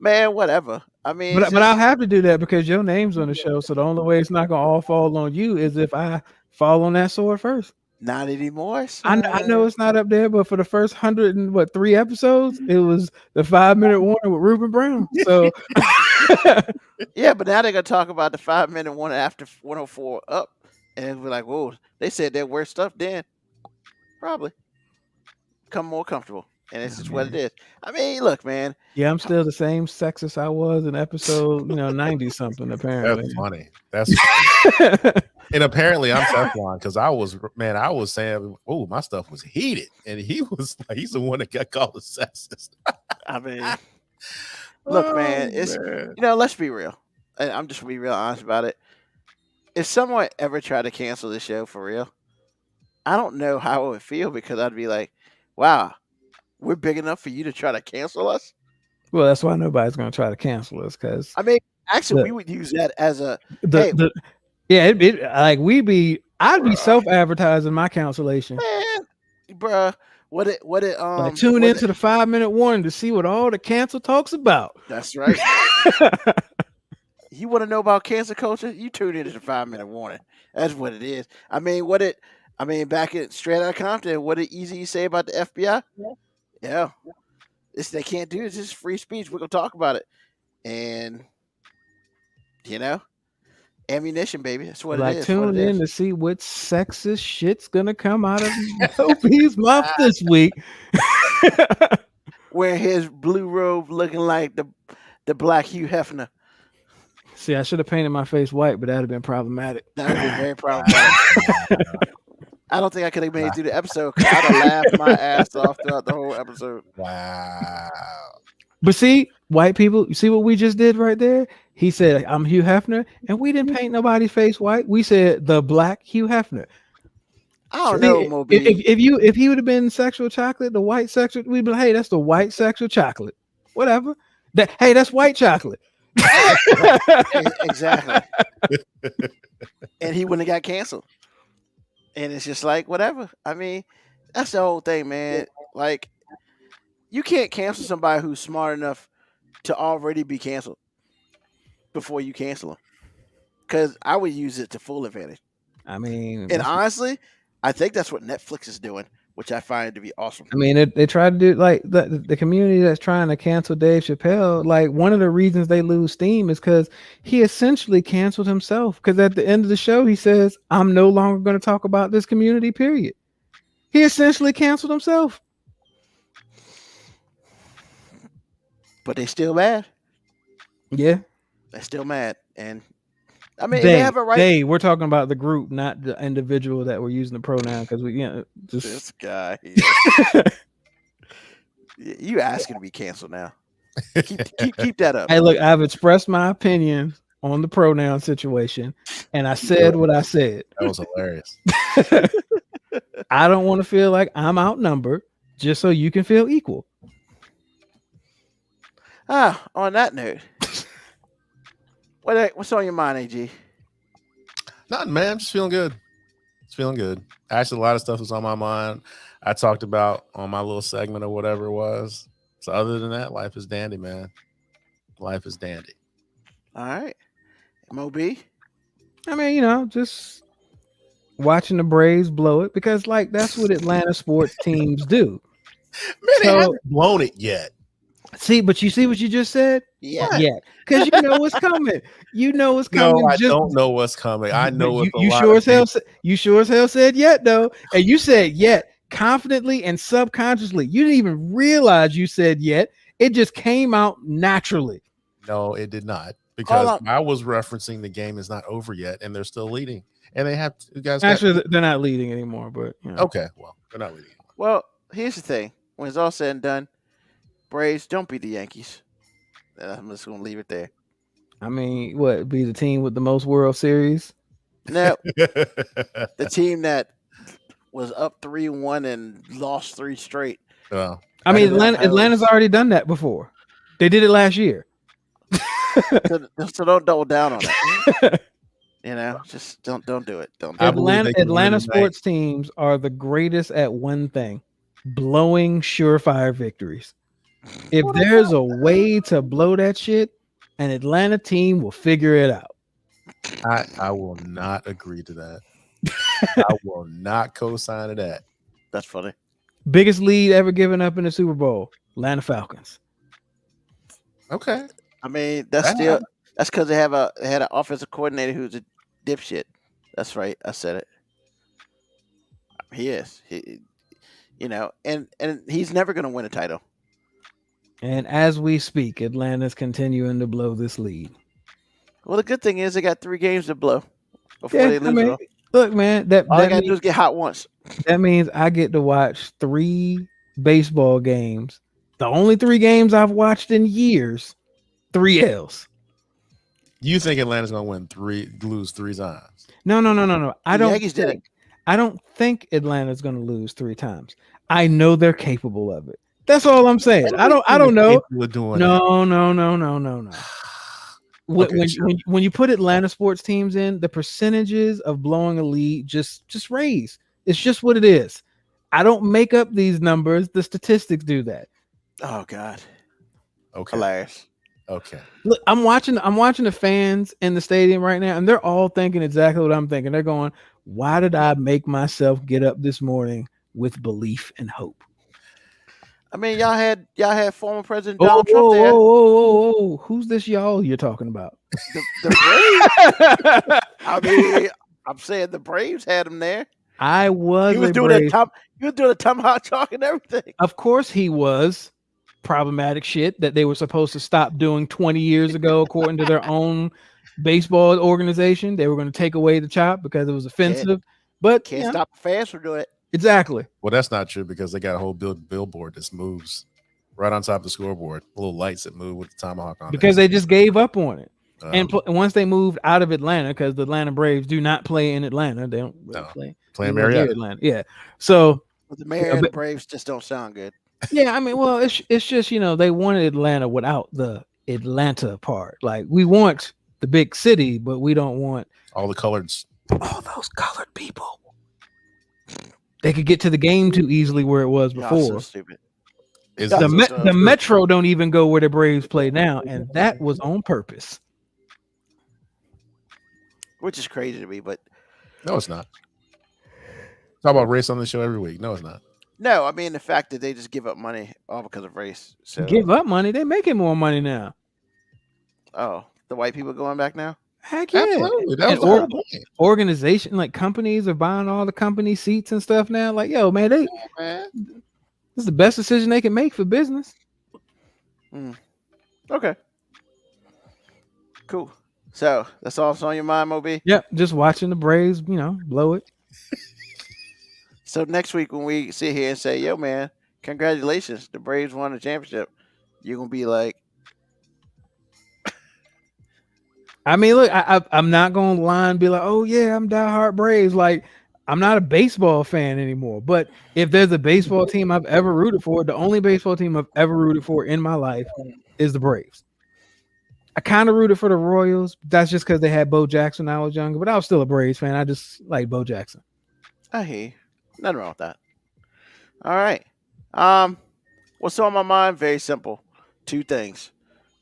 Man, whatever. I mean, but I'll have to do that because your name's on the show. So the only way it's not gonna all fall on you is if I fall on that sword first. Not anymore. I know it's not up there, but for the first 103 episodes, it was the 5-minute warning with Ruben Brown. So yeah, but now they're gonna talk about the 5-minute warning after 104 up, and we're like, whoa, they said that worse stuff then. Probably become more comfortable, and it's just what it is. I mean, look, man. Yeah, I'm still the same sexist I was in episode 90 something. Apparently, that's funny. That's funny. And apparently I'm Teflon because I was saying, oh, my stuff was heated. And he was like, he's the one that got called a sexist. I mean, look, man, it's let's be real. And I'm just gonna be real honest about it. If someone ever tried to cancel this show for real, I don't know how it would feel because I'd be like, wow, we're big enough for you to try to cancel us. Well, that's why nobody's gonna try to cancel us because I mean, actually, we would use that as a I'd be self-advertising my cancellation. Man, bruh, tune into the 5-minute warning to see what all the cancel talks about. That's right. You want to know about cancel culture? You tune into the 5-minute warning. That's what it is. I mean, back at Straight Outta Compton, what did Easy say about the FBI? Yeah. They can't do this. This is free speech. We're gonna talk about it. And ammunition, baby. That's what it is. Tune in to see what sexist shit's gonna come out of OP's mouth this week. wearing his blue robe, looking like the black Hugh Hefner. See, I should have painted my face white, but that'd have been problematic. That would be very problematic. I don't think I could have made it through the episode because I'd have laughed my ass off throughout the whole episode. Wow. But see, white people, you see what we just did right there? He said, I'm Hugh Hefner, and we didn't paint nobody's face white. We said the black Hugh Hefner. I don't know, Moby. If he would have been sexual chocolate, the white sexual, we'd be like, hey, that's the white sexual chocolate. Whatever. Hey, that's white chocolate. Exactly. And he wouldn't have got canceled. And it's just like, whatever. I mean, that's the whole thing, man. Like, you can't cancel somebody who's smart enough to already be canceled before you cancel them. Because I would use it to full advantage. I mean, and honestly, I think that's what Netflix is doing, which I find to be awesome. I mean, they try to do like the community that's trying to cancel Dave Chappelle. Like, one of the reasons they lose steam is because he essentially canceled himself. Because at the end of the show, he says, "I'm no longer going to talk about this community." Period. He essentially canceled himself. But they still mad. Yeah, they're still mad, and I mean, they have a right. We're talking about the group, not the individual that we're using the pronoun, because we, just this guy. You asking to be canceled now? Keep that up. Hey, look, I've expressed my opinion on the pronoun situation, and I said what I said. That was hilarious. I don't want to feel like I'm outnumbered, just so you can feel equal. On that note, what's on your mind, AG? Nothing, man. I'm just feeling good. It's feeling good. Actually, a lot of stuff was on my mind. I talked about on my little segment or whatever it was. So other than that, life is dandy, man. Life is dandy. All right. MOB? I mean, just watching the Braves blow it, because like that's what Atlanta sports teams do. Man, they haven't blown it yet. See, but you see what you just said? Yeah. Because you know what's coming. You know what's coming. No, I don't know what's coming. I know it's you sure as hell said yet, though. And you said yet confidently and subconsciously. You didn't even realize you said yet. It just came out naturally. No, it did not. Because I was referencing the game is not over yet, and they're still leading. And they have you guys. Actually, they're not leading anymore, but okay, well, they're not leading anymore. Well, here's the thing: when it's all said and done, Braves don't beat the Yankees. I'm just gonna leave it there. I mean, what be the team with the most World Series? No, the team that was up 3-1 and lost 3 straight. Well, I mean, Atlanta's already done that before. They did it last year. So don't double down on it. Just don't do it. Don't. Atlanta sports teams are the greatest at one thing: blowing surefire victories. If there's a way to blow that shit, an Atlanta team will figure it out. I will not agree to that. I will not co-sign to that. That's funny. Biggest lead ever given up in the Super Bowl: Atlanta Falcons. Okay. I mean, that's because they had an offensive coordinator who's a dipshit. That's right. I said it. He is. And he's never going to win a title. And as we speak, Atlanta's continuing to blow this lead. Well, the good thing is they got 3 games to blow before they lose it all. Look, man, all I got to do is get hot once. That means I get to watch 3 baseball games. The only 3 games I've watched in years. 3 L's. You think Atlanta's going to lose 3 times? No. I don't think Atlanta's going to lose 3 times. I know they're capable of it. That's all I'm saying. I don't know. No. When you put Atlanta sports teams in, the percentages of blowing a lead just raise. It's just what it is. I don't make up these numbers. The statistics do that. Oh God. Okay. Hilarious. Okay. Look, I'm watching the fans in the stadium right now, and they're all thinking exactly what I'm thinking. They're going, "Why did I make myself get up this morning with belief and hope?" I mean, y'all had former President Donald Trump there. Whoa. Who's this y'all you're talking about? The Braves. I mean, I'm saying the Braves had him there. He was doing a tomahawk talk and everything. Of course he was. problematic shit that they were supposed to stop doing 20 years ago, according to their own baseball organization. They were going to take away the chop because it was offensive. But Can't stop the fans from doing it. Exactly. Well, that's not true because they got a whole billboard that moves right on top of the scoreboard. Little lights that move with the tomahawk on. Because they just gave up on it. And once they moved out of Atlanta, because the Atlanta Braves do not play in Atlanta, they don't really play in Marietta. Atlanta. Yeah. So but the Marietta Braves just don't sound good. Yeah, I mean, well, it's just, you know, they wanted Atlanta without the Atlanta part. Like, we want the big city, but we don't want all the coloreds. All those colored people. They could get to the game too easily where it was before. So stupid. The Metro don't even go where the Braves play now, and that was on purpose. Which is crazy to me, but no, it's not. Talk about race on the show every week. No, it's not. No, I mean the fact that they just give up money all because of race. So give up money? They're making more money now. Oh, the white people going back now? Heck yeah. Absolutely. That was the whole point. Organization, like companies are buying all the company seats and stuff now. Like, yo, man, this is the best decision they can make for business. Okay. Cool. So that's all that's on your mind, Moby? Yep, just watching the Braves, you know, blow it. So next week when we sit here and say, yo, man, congratulations, the Braves won the championship, you're going to be like, I mean, look, I'm not going to lie and be like, oh, yeah, I'm diehard Braves. Like, I'm not a baseball fan anymore. But if there's a baseball team I've ever rooted for, the only baseball team I've ever rooted for in my life is the Braves. I kind of rooted for the Royals. That's just because they had Bo Jackson when I was younger. But I was still a Braves fan. I just like Bo Jackson. I hear you. Nothing wrong with that. All right. What's on my mind? Very simple. Two things.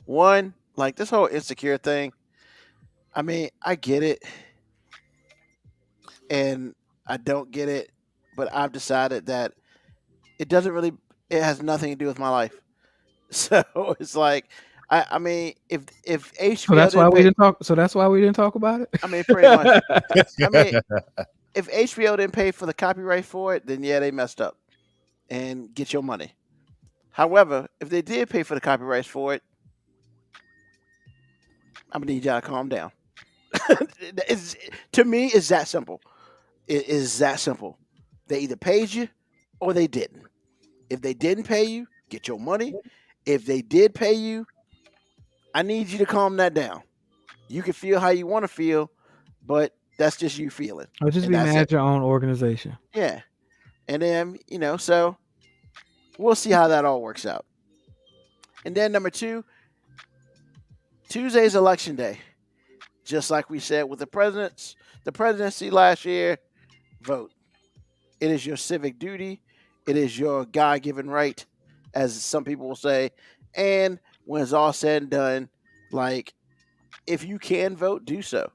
One, like this whole insecure thing. I mean, I get it. And I don't get it. But I've decided that it has nothing to do with my life. So it's like, I mean, if HBO so that's why we didn't talk. So that's why we didn't talk about it. I mean, pretty much. I mean, if HBO didn't pay for the copyright for it, then yeah, they messed up and get your money. However, if they did pay for the copyrights for it, I'm gonna need y'all to calm down. To me, it's that simple. It is that simple. They either paid you or they didn't. If they didn't pay you, get your money. If they did pay you, I need you to calm that down. You can feel how you want to feel, but that's just you feeling. Or just be mad at your own organization. Yeah. And then, you know, so we'll see how that all works out. And then number two, Tuesday's election day. Just like we said with the presidency last year, vote. It is your civic duty. It is your God-given right, as some people will say. And when it's all said and done, like, if you can vote, do so.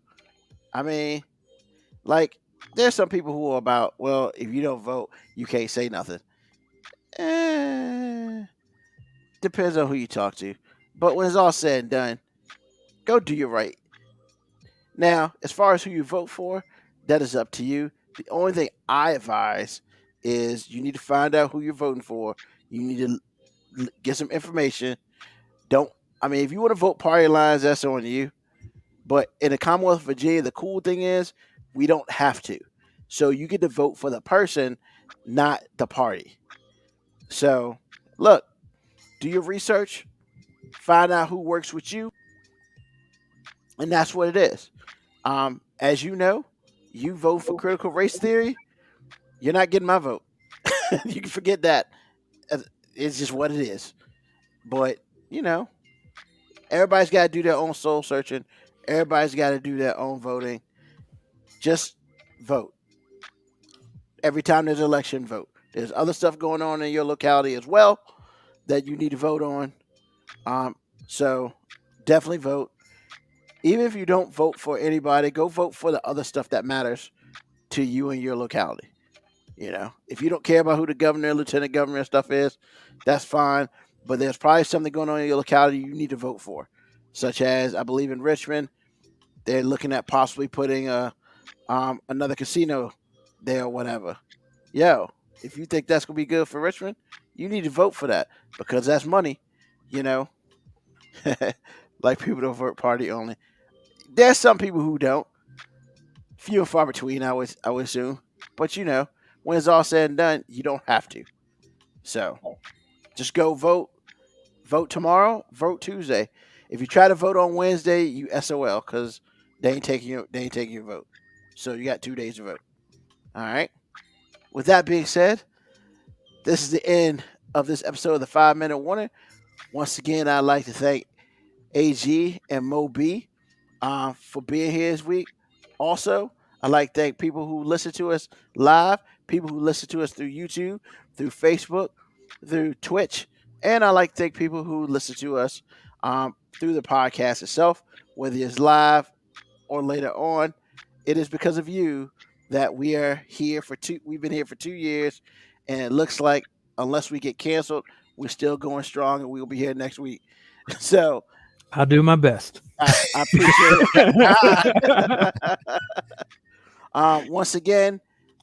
I mean, like, there's some people who are about, well, if you don't vote, you can't say nothing. Depends on who you talk to. But when it's all said and done, go do your right. Now, as far as who you vote for, that is up to you. The only thing I advise is you need to find out who you're voting for. You need to get some information. If you want to vote party lines, that's on you. But in the Commonwealth of Virginia, the cool thing is we don't have to. So you get to vote for the person, not the party. So, look, do your research, find out who works with you, and that's what it is. As you know, you vote for critical race theory, you're not getting my vote. You can forget that. It's just what it is. But, you know, everybody's got to do their own soul searching. Everybody's got to do their own voting. Just vote. Every time there's an election, vote. There's other stuff going on in your locality as well that you need to vote on. So definitely vote. Even if you don't vote for anybody, go vote for the other stuff that matters to you and your locality. You know, if you don't care about who the governor, lieutenant governor and stuff is, that's fine. But there's probably something going on in your locality you need to vote for. Such as, I believe in Richmond, they're looking at possibly putting another casino there or whatever. Yo, if you think that's going to be good for Richmond, you need to vote for that because that's money, you know. Like people to vote party only. There's some people who don't. Few and far between, I would assume. But you know, when it's all said and done, you don't have to. So just go vote. Vote tomorrow. Vote Tuesday. If you try to vote on Wednesday, you SOL because they ain't taking your vote. So you got 2 days to vote. All right. With that being said, this is the end of this episode of the 5 Minute Warning. Once again, I'd like to thank AG and Mo B for being here this week. Also, I'd like to thank people who listen to us live, people who listen to us through YouTube, through Facebook, through Twitch, and I'd like to thank people who listen to us through the podcast itself, whether it's live or later on. It is because of you that we are here we've been here for 2 years, and it looks like unless we get canceled, we're still going strong, and we'll be here next week. So I'll do my best. I appreciate it. Once again,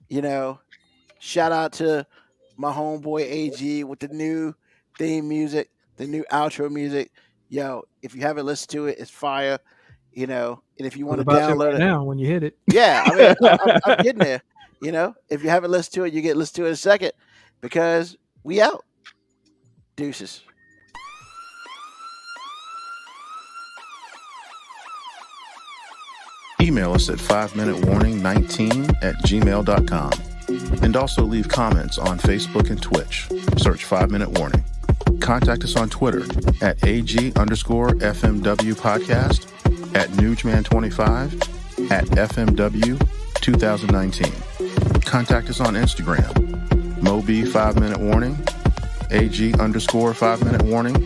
you know, shout out to my homeboy AG with the new theme music, the new outro music. Yo, if you haven't listened to it, it's fire. You know, and if you want to download it now, when you hit it, yeah, I mean, I'm getting there. You know, if you haven't listened to it, you get listened to it in a second because we out. Deuces. Email us at 5minutewarning19@gmail.com. And also leave comments on Facebook and Twitch. Search 5 Minute Warning. Contact us on Twitter at AG_FMW podcast, at Nugman25, at FMW 2019. Contact us on Instagram, Moby 5 Minute Warning, AG_5 Minute Warning,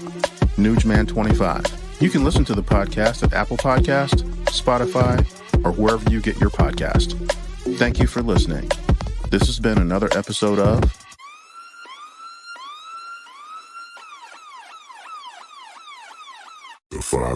Nugman25. You can listen to the podcast at Apple Podcast, Spotify, or wherever you get your podcast. Thank you for listening. This has been another episode of